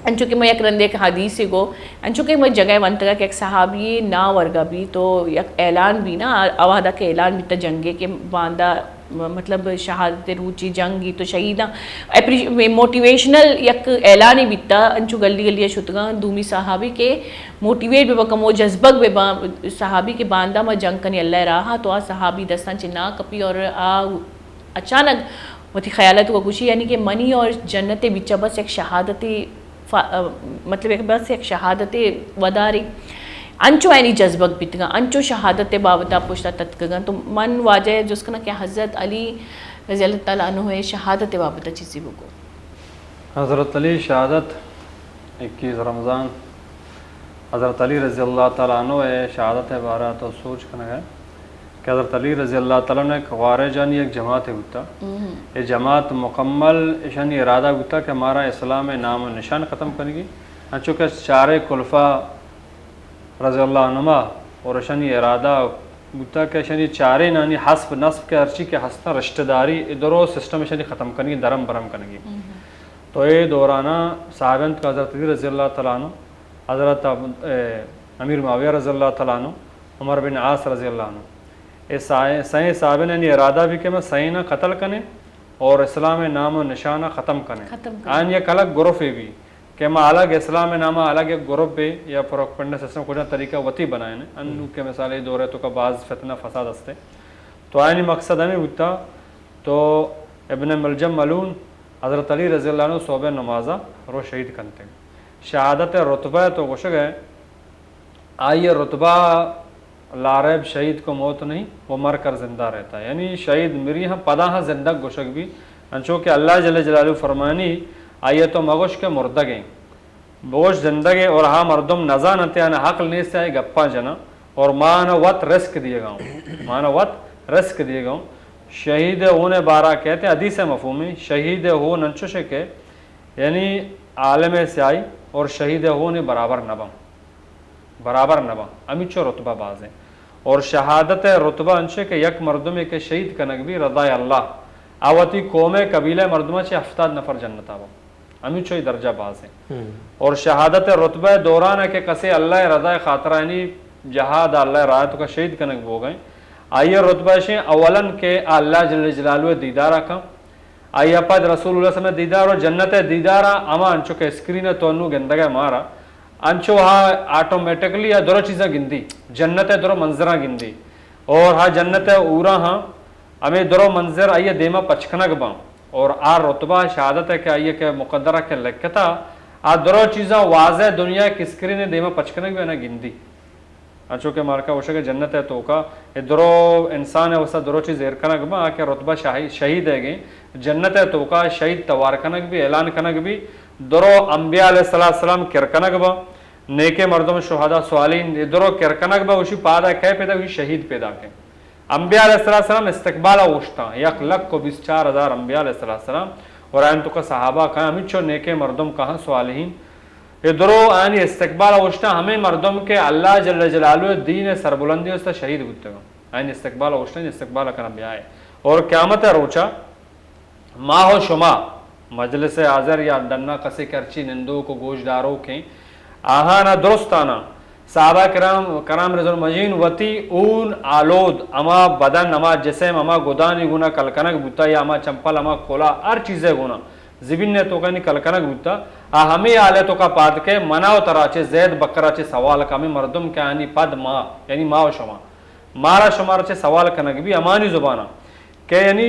انچو کہ میں یک رندے ایک حدیث گو انچو کہ میں جگہ ونتگا کہ ایک صحابی نا ورگا بھی تو یک اعلان بھی نا اوہدہ کے اعلان بھی تا جنگے کے باندہ مطلب شہادت روچی جنگی تو شہیدہ موٹیویشنل یک اعلانی بھی تا انچو گلی گلی شتگاں دومی صحابی کے موٹیویٹ بھی بکم وہ جذبک بھی صحابی کے باندہ میں جنگ کنی اللہ راہا تو آ صحابی دستان چنا کپی اور اچانک وہ تھی خیالت کو کچھ یعنی کہ منی اور جنت بچہ بس ایک شہادتی مطلب ایک بس ایک شہادت وداری انچو اینی جذبک بیتگا انچو شہادت بابتا پوشتا تتگا تو من واجہ جس کنا کہ حضرت علی رضی اللہ تعالیٰ عنہ شہادت بابتا چیزی بگو.
حضرت علی شہادت 21 رمضان حضرت علی رضی اللہ تعالیٰ عنہ شہادت بارہ تو سوچ کرنا ہے کہ حضرت علی رضی اللہ تعالیٰ نے خوارجانی ایک جماعت ہوتا یہ جماعت مکمل اشانی ارادہ ہوتا کہ ہمارا اسلام نام و نشان ختم کرے گی چونکہ چارے خلفاء رضی اللہ عنہما اور اشانی ارادہ ہوتا کہ اشانی چارے نانی حسب نصب کے ارچی کے ہستا رشتہ داری ادھرو سسٹم اشانی ختم کرے گی درم برم کرے گی. تو یہ دورانہ صحابیت کا حضرت علی رضی اللہ تعالیٰ عنہ حضرت امیر معاویہ رضی اللہ تعالیٰ عنہ عمر بن عاص رضی اللہ عنہ سائیں صحابہ نے ارادہ بھی کہ میں سائنہ قتل کرنے اور اسلام نام و نشانہ ختم کرنے آن یک الگ گروپ بھی کہ میں الگ اسلام نامہ الگ ایک گروپ بھی یا پروپیگنڈا سسٹم کچھ طریقہ وتی بنائے ہیں انو کے مثال دورے تو کا بعض فتنہ فساد ہستے تو آئینی مقصد ہمیں ہوتا تو ابن ملجم ملون حضرت علی رضی اللہ عنہ صوبہ نمازہ رو شہید کرتے شہادت رتبہ تو گوشگ ہے آئیے رتبہ لاریب شہید کو موت نہیں وہ مر کر زندہ رہتا ہے یعنی شہید مری ہاں پدا ہاں زندہ گوشگ بھی انچو کہ اللہ جل جلالہ فرمانی آئیے تو مگوش کے مردگیں بوش زندگے اور ہاں مردم نزا نتے آنا حقل نہیں سے آئے گپا جنا اور مانا وط رزق دیے گا مانا وط رزق دیے گا شہید ہونے بارہ کہتے ہیں حدیث مفہومی شہید ہو ننچوشے کے یعنی عالم سے آئی اور شہید ہونے برابر نبا امیچو رتبہ باز ہیں اور شہادت رتبہ انشے کے یک مردمے کے شہید کنک بھی رضا اللہ آواتی قوم قبیلہ مردمہ چے 70 نفر جنت آوا امیچو درجہ باز ہیں اور شہادت رتبہ دوران ہے کہ کسے اللہ رضا خاطرہ یعنی جہاد اللہ رایت کا شہید کنک ہو گئے آئیے رتبہ شیں اولاً کہ اللہ جل جلالہ دیدارہ کا آئیے پاد رسول اللہ صلی اللہ علیہ وسلم دیدار اور جنت دیدارہ اما انچو کے اسکرین تو انو گندگا مارا انچو ہاں آٹومیٹکلی یا درو چیزیں گندی جنت درو منظرہ گندی اور ہاں جنت اورا ہاں ہمیں درو منظر آئیے دیما پچکنک باں اور آر رتبہ شہادت ہے کہ آئیے کہ مقدرہ کے لکھتا آ درو چیزیں واضح دنیا کی اسکرین دیما پچکنک بھی ہے نا گندی انچو کہ مارکا وشا کہ جنت ہے تو کا درو انسان ہے وسا درو چیز ارکنک باں کہ رتبہ شہید ہے گئے جنت ہے تو کا شہید توار کنک بھی اعلان کنک بھی درو انبیاء علیہ السلام کرکنک با نیکے مردم شہداء سوالین درو کرکنک با وشی پادا کہے پیدا وشی شہید پیدا کے انبیاء علیہ السلام استقبالا وشتا یک لک کو 24,000 انبیاء علیہ السلام اور آئین تو کا صحابہ کہاں ہمیچو نیکے مردم کہاں سوالین درو آئینی استقبالا وشتا ہمیں مردم کے اللہ جل جلالہ دین سربلندی ہوستا شہید ہوتے گا آئین استقبالا وشتا استقبالا کر انبیاء ہے اور قیامت روچا ماہ و شما مجلس حاضر یا ڈنا کسی کرچی نندو کو گوشداروں کے آہانا درستانا صحابہ کرام رضا المجین وتی اون آلود اما بدن اما جسم اما گدانی گونا کلکنک بوتا یا اما چمپل اما کولا ہر چیزیں گونا زبین نے تو کہنی کلکنک بوتا ہمیں آلے تو کا پاد کے مناو تراچے زید بکرہ چے سوال کا ہمیں مردم کے آنی پد ما یعنی ما و شما مارا شمار چے سوال کنک بھی امانی زبانا کہ یعنی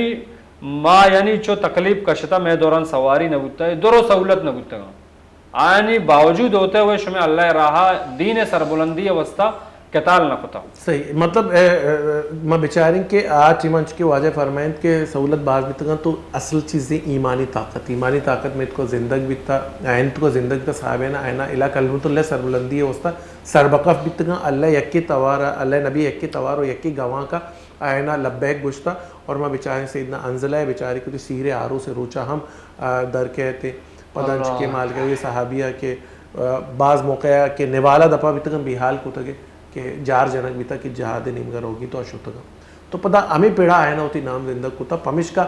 ما یعنی چو تکلیف کشتا میں دوران سواری نہ بوتا ہے درو سہولت نہ بوتا گا آئینی باوجود ہوتے ہوئے شمع اللہ راہا دین سربلندی وسطہ کتال نہ کتا
صحیح مطلب میں بیچاریں کہ آج ایمان چکے واجہ فرمائیں کہ سہولت باز بھی تگا تو اصل چیزیں ایمانی طاقت میں کو زندگ بھی تا آئین تو کو زندگ تا صحابینا آئینہ الہ کلمت اللہ سربلندی وسطہ سربقف بھی تگا اللہ یکی توارا اللہ نبی یکی توار و یکی گواں کا آئینہ لبیک گشتا اور میں بیچاریں سیدنا انزلہ بیچاری کو سیر آرو سے روچا ہم در کہتے پدن چکے مال کے صحابیہ کے بعض موقع کے نوالا دپا بھی تکن بحال کو تگے کہ جار جنک بھی تا کہ جہاد نیمگر ہوگی تو اشو تگا تو پدا ہمیں پیڑا آئینہ ہوتی نام زندگ کو تا پمش کا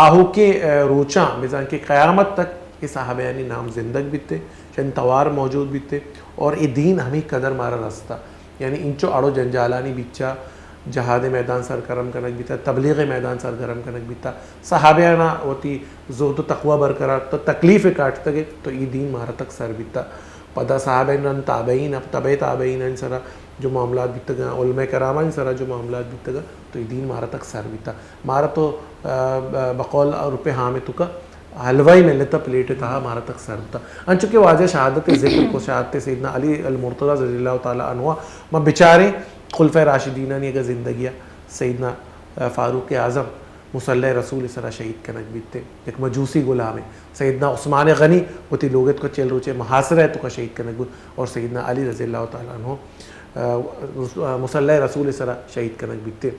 آہو کے روچاں میزان کی قیامت تک کہ صحابیانی نام زندگ بیتے شن توار موجود بیتے اور یہ دین ہمیں قدر مارا رستہ یعنی انچو اڑو جنجالانی بچا جہاد میدان سرگرم کنک بیتا تبلیغ میدان سرگرم کنک بیتا صحابیانہ ہوتی زہد و تقوی برقرار تو تکلیف کاٹتا گئے تو یہ دین مارا تک سر بیتا پدا صحابین تابعین اب تبع تابعین ان سرا جو معاملات بیتا گا علماء کرامہ ان سرا جو معاملات بیتا گا تو یہ دین مارا تک سر بیتا مارا تو بقول روپے ہامے تو کا حلوائی میں لیتا پلیٹ تھا مارا تک سر بیتا انچونکہ واضح شہادت ذکر کو شہادت سیدنا علی المرتضی رضی اللہ تعالیٰ عنہ میں بچارے خلفۂ راشدینہ نے اگر زندگیہ سیدنا فاروق اعظم مصلی رسول سرا شہید کنک بیتے ایک مجوسی غلام ہے سیدنا عثمان غنی ہوتی لوگت کو چل روچے محاصرہ ہے تو کا شہید کنک بود اور سیدنا علی رضی اللہ تعالیٰ عنہ مصلی رسول سرا شہید کنک بیتے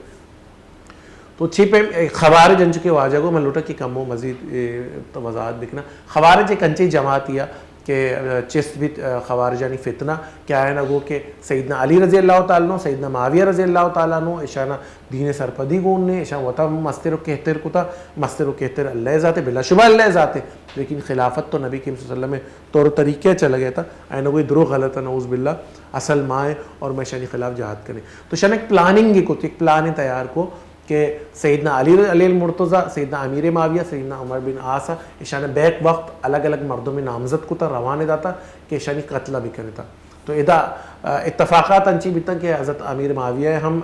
تو چھپے خوارج انچ کے واجہ کو میں لوٹا کی کم و مزید وضاحت بکنا خوارج ایک انچی جماعت یا کہ چست بھی خوارجانی فتنہ کیا ہے نا وہ کہ سیدنا علی رضی اللہ تعالیٰ عنہ سیدنا معاویہ رضی اللہ تعالیٰ عنہ اشانہ دین سرپدی گون نے اشان وطا مستر و کہتر کو تھا مستر و کہتر اللہ ذاتے بلا شبہ اللہ ذاتے لیکن خلافت تو نبی کریم صلی اللہ علیہ وسلم میں طور طریقے چلا گیا تھا اینو کوئی درو غلط ہے نعوذ باللہ اصل مائیں اور میں شانی خلاف جہاد کریں تو شان ایک پلاننگ کو ایک پلان تیار کو کہ سیدنا علی المرتضی سیدنا امیر معاویہ سیدنا عمر بن عاص اشان بیک وقت الگ الگ مردوں میں نامزد کو تھا روانے داتا کہ اشانی قتلہ بھی کرتا تو ادا اتفاقات انچی بیتا کہ حضرت امیر معاویہ ہم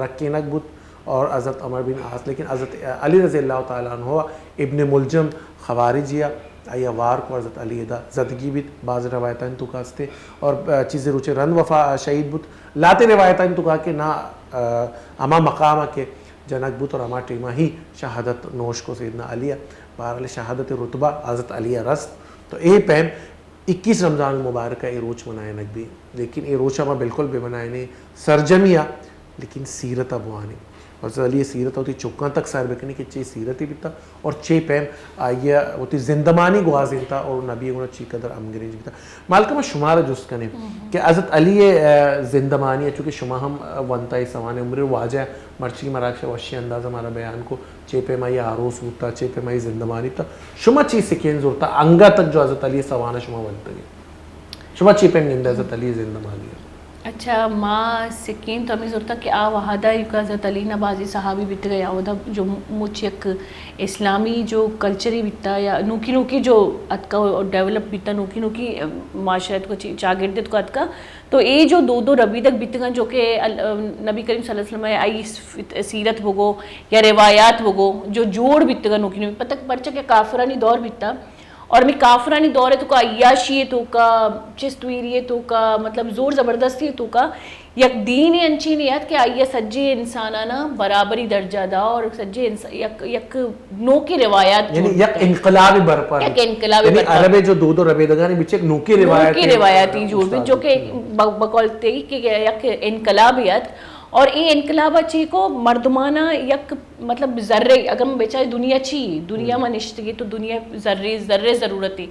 رکینک بود اور حضرت عمر بن عاص لیکن حضرت علی رضی اللہ تعالیٰ عنہ ابن ملجم خوارجیہ آیا وار کو حضرت علی ادا زدگی بیت بعض روایتان تو کاستے اور چیزیں روچے رن وفا شہید بود لاتے روایتان تو کہا کہ نہ اما مقامہ کے جنک بود اور اما ٹیمہ ہی شہادت نوش کو سیدنا علیہ بہرحال شہادت رتبہ حضرت علیہ رست تو اے پہم 21 رمضان مبارکہ اے روچ منائے نک بھی لیکن اے روچ ہمیں بالکل بے منائے نہیں سرجمیہ لیکن سیرت ابوانی اور علیہ سیرت ہوتی چکاں تک سیر بکنی کہ چی سیرت ہی بیتا اور چی پہم آئیے ہوتی زندمانی گوازین تھا اور نبی گونا چی قدر امگریج بیتا مالکہ میں شمارہ جست کنے کہ حضرت علی زندمانی ہے چونکہ شما ہم ونتائی سوانے عمر واجہ مرچی مراکش وشی انداز ہمارا بیان کو چی پہم آئی آروس ہوتا چی پہم آئی زندمانی تا شما چی سکین زورتا انگا تک جو حضرت علی سوانا شما ونتا گئی شما چی پہم گندہ حضرت علی زندمانی ہے
اچھا ماں سکین تو ہمیں ضرورت کہ آ وحدہ یو کا حضرت علی نبازی صحابی بیت گیا ودا جو مجھ ایک اسلامی جو کلچری بیتا یا نوکی نوکی جو اتکا ڈیولپ بیتا نوکی نوکی معاشرت کو چاگردت کو اتکا تو یہ جو دو ربی تک بیت گا جو کہ نبی کریم صلی اللہ علیہ وسلم آئی سیرت بگو یا روایات بگو جو جوڑ بیت گا نوکی نوکی پتہ پرچہ کہ کافرانی دور بیتا اور میں کافرانی دور ہے تو کا عیاشی ہے تو کا چستویری ہے تو کا مطلب زور زبردستی ہے تو کا یک دین انچی نیت کہ آئیے سجے انسانانا برابری درجہ دا اور سجے یک نوکی روایات
یعنی یک انقلابی برپا
یک انقلابی برپا
عربے جو دو ربے دگانی بیچے ایک نوکی
روایاتی جوڑ بھی جو کہ بقولتے ہی کہ یک انقلابیت اور یہ انقلاب اچھی کو مردمانہ یک مطلب ذرے اگر میں بیچارے دنیا چی دنیا میں نشتگی تو دنیا ذرے ضرورتی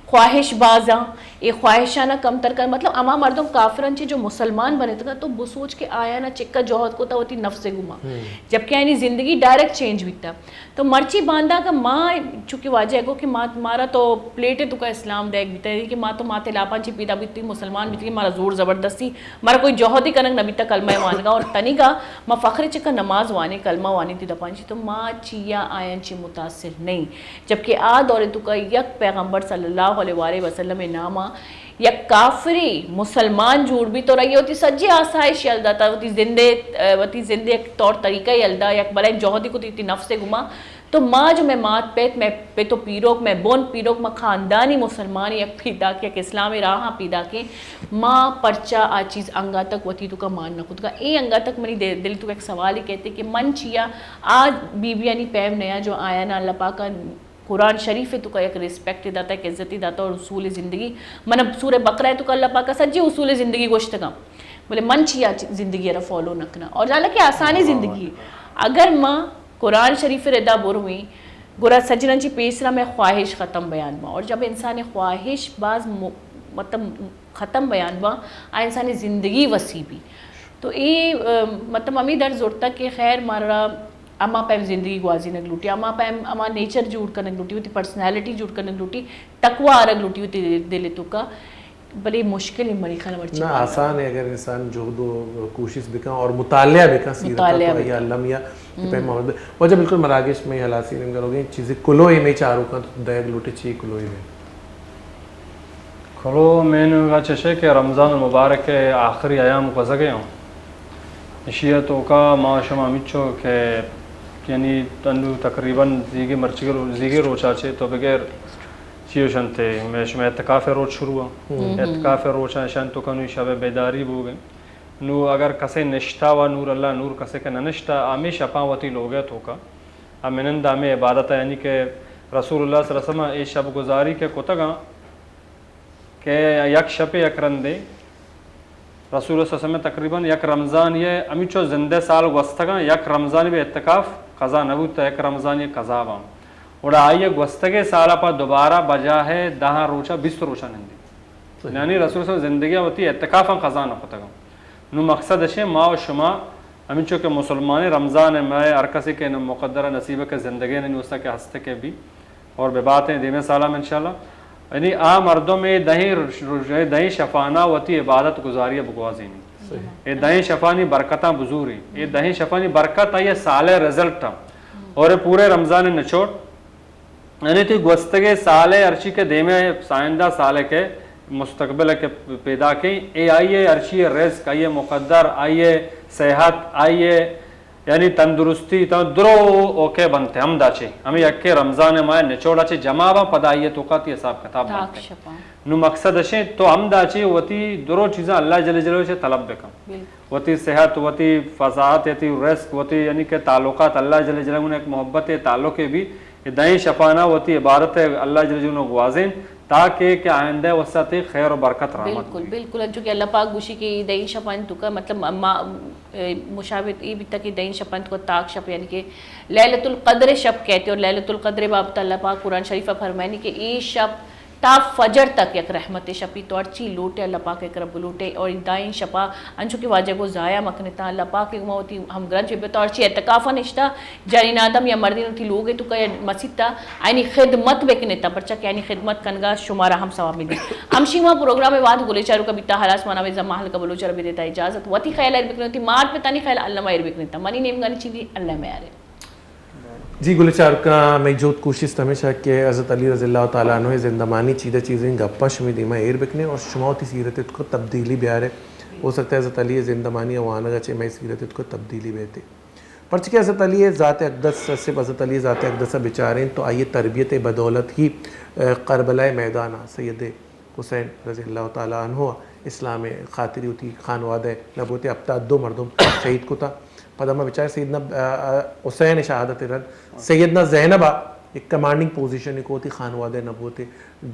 خواہش بازاں یہ خواہشانہ کم تر کر مطلب اما مردم کافرن چی جو مسلمان بنے تھا تو وہ سوچ کے آیا نا چکا جوہد کو تا ہوتی نفس گما جبکہ یعنی زندگی ڈائریکٹ چینج بیتا تو مرچی باندھا کا ماں چونکہ واجہ ہے کہ مارا تو پلیٹے تو کا اسلام دیکھ بیتا ہے کہ ماں تو ماتے لاپان چی پیدا بیتی مسلمان بیتی مارا زور زبردستی مارا کوئی جوہد ہی کنک نبیتا کلمہ وانگا اور تنی کا ماں فخر چکا نماز وانے کلمہ وانی تھی دپان چی تو ماں چیا آئین چی متاثر نہیں جبکہ آ دورے تو کا یک پیغمبر صلی اللہ علیہ وسلم نامہ یک کافری مسلمان جوڑ بھی تو رہی ہوتی سجی آسائش یلدہ تا ہوتی زندے ایک طور طریقہ یلدہ یک بلائن جوہدی کو تیتی نفس گما تو ماں جو میں مات پیت میں پیتو پیروک میں بون پیروک میں خاندانی مسلمانی یک پیدا کے ایک اسلامی راہاں پیدا کے ماں پرچہ آ چیز انگا تک وطی تو کا مان نکود کا اے انگا تک منی دل تو ایک سوال ہی کہتے کہ من چیا آج بی بی یعنی پیم نیا جو آیا نا اللہ پاکا قرآن شریف ہے تو کا ایک ریسپیکٹ داتا ہے ایک عزتی داتا اور اصول زندگی من سورہ بقرہ ہے تو کا اللہ پاک کا سجی اصول زندگی گوشت کا بولے من چیا زندگی را فالو نکنا اور جانا کہ آسانی زندگی اگر ماں قرآن شریف ردا برویں گورا سجنن چی پیسرا میں خواہش ختم بیان با اور جب انسان خواہش باز مطلب ختم بیان با آ انسان زندگی وسیع بھی تو یہ مطلب امی در ضرورت کہ خیر مارا اما پیم زندگی گوازی نگ لوٹی اما پیم اما نیچر جوڑ کر نگ لوٹی ہوتی پرسنالٹی جوڑ کر نگ لوٹی تقوی آرگ لوٹی ہوتی دل تو کا بڑی مشکل ہے مری خیال مرچی
نہ آسان ہے اگر انسان جہد و کوشش بکا اور مطالعہ بکا سیرت تو یا علمیہ پہ محمد وجہ بالکل مراکش میں حلاسی نہیں کرو گے چیزیں کلوئی میں چاروں کا دیگ لوٹی چی کلوئی میں
کھلو میں نے کہا چشے کہ رمضان المبارک کے آخری ایام گزر ہوں اشیتوں کا معاشمہ مچو کہ یعنی تندو تقریباً زیگے روچا چھے تو بغیر چیو شنتے میں شما اعتکاف روچ شروع ہوں اعتکاف روچا شن تو کنوی شب بیداری بو گئے نو اگر کسے نشتا و نور اللہ نور کسے کے ننشتا آمی شپاوتی لوگے تو کا امنند آمی عبادت ہے یعنی کہ رسول اللہ صلی اللہ علیہ وسلم ای شب گزاری کے کتگاں کہ یک شپ یک رندے رسول اللہ صلی اللہ علیہ وسلم تقریباً یک رمضان یہ امیچو زندہ سال گوستگاں یک رمضان بھی اعتکاف قضا نبوتا یک رمضان یہ قضا بام اور آئیے گوستگے سالہ پا دوبارہ بجا ہے 10 روچہ 20 روچہ نندی یعنی رسول اللہ صلی اللہ علیہ وسلم زندگی ہوتی اعتکافاں قضا نہ پتگاں نو مقصد ہے ما و شما امیچو کہ مسلمان رمضان میں ارکسی کے مقدرہ نصیبہ کے زندگی نہیں ہوستا کہ ہستے کے بھی اور بے باتیں دیمیں سالہ میں انشاءاللہ یعنی مردوں میں دہیں شفانہ وتی عبادت گزاری بگوازی نہیں یہ دہیں شفانی برکتاں بزوری یہ دہیں شفانی برکت یہ سال رزلٹ اور پورے رمضان نچوڑ یعنی تی گوستگے سال ارچی کے دیمے سائندہ سال کے مستقبل کے پیدا کی اے آئیے ارچی رزق آئیے مقدر آئیے صحت آئیے یعنی تندرستی تو درو اوکے بنتے ہم داچے ہمیں یکے رمضان مائے نچوڑا چے جماعہ پدائیے تو کا تی حساب کتاب بنتے نو مقصد ہے تو ہم داچے وتی درو چیزاں اللہ جل جلالہ سے طلب بکم وتی صحت وتی فضاحت وتی رزق وتی یعنی کہ تعلقات اللہ جل جلالہ نے ایک محبت تعلق بھی دائیں شفانہ وتی عبارت اللہ جل جلالہ گوازین تاکہ کہ آئندہ وسط خیر و برکت رحمت
بالکل بالکل چونکہ اللہ پاک گوشی کی دین شپان تو کا مطلب مشابہت یہ بھی تھا کہ دین شپان تو تاک شپ یعنی کہ لیلۃ القدر شب کہتے اور لیلۃ القدر باب اللہ پاک قرآن شریفہ فرمائنی کہ ای شب تا فجر تک یک رحمت شپی تو ارچی لوٹے اللہ پاک ایک رب لوٹے اور دائیں شپا انچو کی واجہ کو ضائع مکنتا اللہ پاک ایک موتی ہم گرنچ بھی تو ارچی اعتکافہ نشتا جانین آدم یا مردین تھی لوگے تو کہ مسجد تا اینی خدمت بکنتا پرچا کہ اینی خدمت کنگا شمارہ ہم ثواب میں دی ہم شیما پروگرام میں وعد گلے چارو کا بیتا حلاس مانا ویزا محل کا بلوچر بھی دیتا اجازت وطی خیال ایر بکنتا مار پہ تانی خیال اللہ مائر بکنتا منی نیم گانی چیزی اللہ میں آرے
جی گلچار کا میں جوت کوشش ہمیشہ کہ حضرت علی رضی اللہ تعالیٰ عنہ زندمانی چیزیں گپا شمی دیما ایر بکنے اور شماوتی سیرت کو تبدیلی بیارے ہو سکتا ہے حضرت علی زندمانی وانگا چے میں سیرت کو تبدیلی بیتے پرچہ کہ حضرت علی ذات اقدس صرف حضرت علی ذات اقدس بچاریں تو آئیے تربیت بدولت ہی کربلا میدانہ سید حسین رضی اللہ تعالیٰ عنہ اسلام خاطری ہوتی خانوادہ نبوت ابتا 2 مردم شہید کو تھا پدمہ بچار سیدنا حسین شہادت رد سیدنا زینبہ ایک کمانڈنگ پوزیشن کو ہوتی خانوادہ نبوت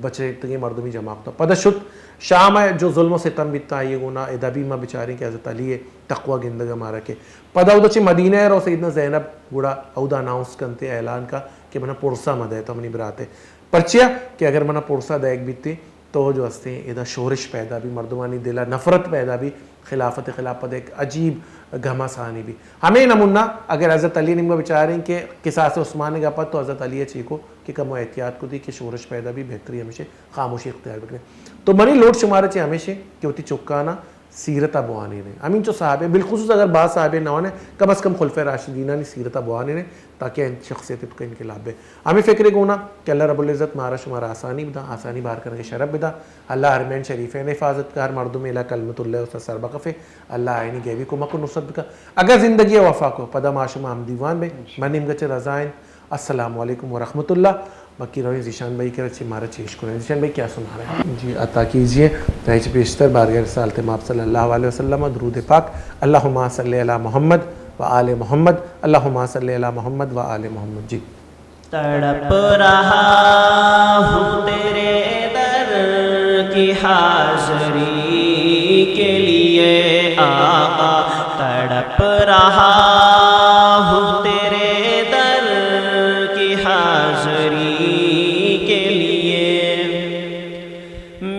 بچے تنگی مردمی جماع ہوتا پدہ شد شام ہے جو ظلم و ستم بیتا آئیے گونا ادبی ماں بچاریں کہ حضرت علی تقوی گندگا مارا کے پدہ اودا چی مدینہ ہے رو سیدنا زینب گوڑا اودا اناؤنس کرتے اعلان کا کہ منا پرسا مدہ تو منی براتے پرچیا کہ اگر منا پرسا دیکھ بیتی تو جو ہستے ہیں ادا شورش پیدا بھی مردمانی دلا نفرت پیدا بھی خلافت ایک عجیب گھماسانی بھی ہمیں نمونہ اگر حضرت علی نمگا بچاریں کہ قصاص عثمان گا پت تو حضرت علی چیکو کہ کم و احتیاط کو دی کہ شورش پیدا بھی بہتری ہمیشہ خاموشی اختیار بکنے تو منی لوٹ شمارے چاہے ہمیشہ کہ ہوتی چکانا سیرت بوانی نے امین جو صحابے بالخصوص اگر بعض صحابے نہ ہونے کم از کم خلفۂ راشدینہ نے سیرت بوانی نے تاکہ ان شخصیت کا انقلاب ہے ہمیں فکر گونا کہ اللہ رب العزت مارا شمارا آسانی بدا آسانی باہر کرنے کے شرف بدا اللہ حرمین شریفین حفاظت کا ہر مردم الہ کلمت اللہ اس سر بقفے اللہ آئینی گیوی کو مکو نصرت کا اگر زندگی وفا کو پدا معاشمہ ہم دیوان میں منیم گچے رضائن السلام علیکم ورحمۃ اللہ باقی روی ذیشان بھائی کے رچے مارا چیش کریں ذیشان بھائی کیا سنا رہے ہیں جی عطا کیجئے رہیچ پیشتر بارگاہ رسالت ماب صلی اللہ علیہ وسلم درود پاک اللہم صلی علی محمد و آل محمد اللہم صلی علی محمد و آل محمد جی
تڑپ رہا ہوں تیرے در کی حاضری کے لیے آقا تڑپ رہا ہوں تیرے در کی حاضری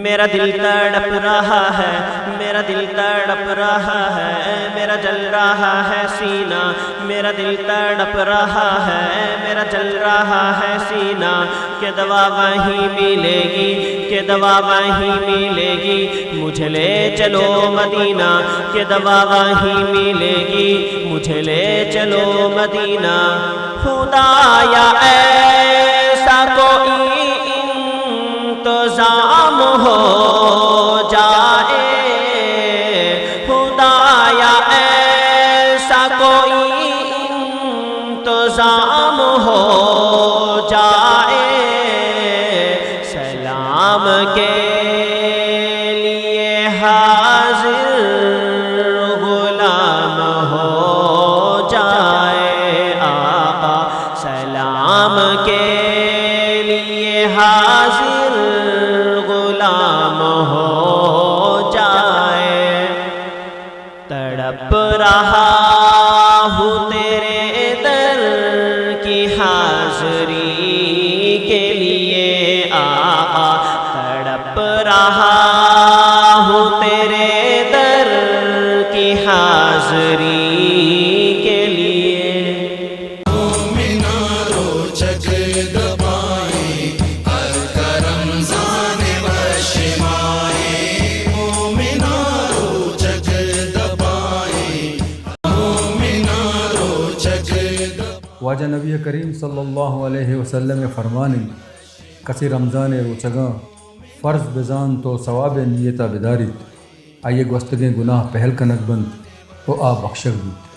میرا دل تڑپ رہا ہے میرا میرا دل تڑپ رہا ہے، میرا جل رہا ہے سینہ، میرا دل تڑپ رہا ہے، میرا جل رہا ہے سینہ، کہ دوا وہیں ملے گی، کہ دوا وہیں ملے گی، مجھے لے چلو مدینہ، کہ دوا وہیں ملے گی، مجھے لے چلو مدینہ۔ خدایا ایسا کوئی انتظام ہو جائے، خدایا ایسا کوئی انتظام ہو جائے، سلام کے لیے حاضر غلام ہو جائے، آقا سلام کے لیے حاضر غلام ہو جائے۔ تڑپ رہا ہوں تیرے در کی حاضری کے لیے، آقا تڑپ رہا ہوں تیرے در کی حاضری کے لیے۔
مومنارو جگدبائیں الکرمزان وشمائیں، مومنارو جگدبائیں، مومنارو جگدبائیں۔
واجہ نبی کریم صلی اللہ علیہ وسلم فرمانی کسی رمضان روچگاں فرض بزان تو ثواب نیتا بداریت آئیے گوستگیں گناہ پہل کنک بند تو آ بخشک بود۔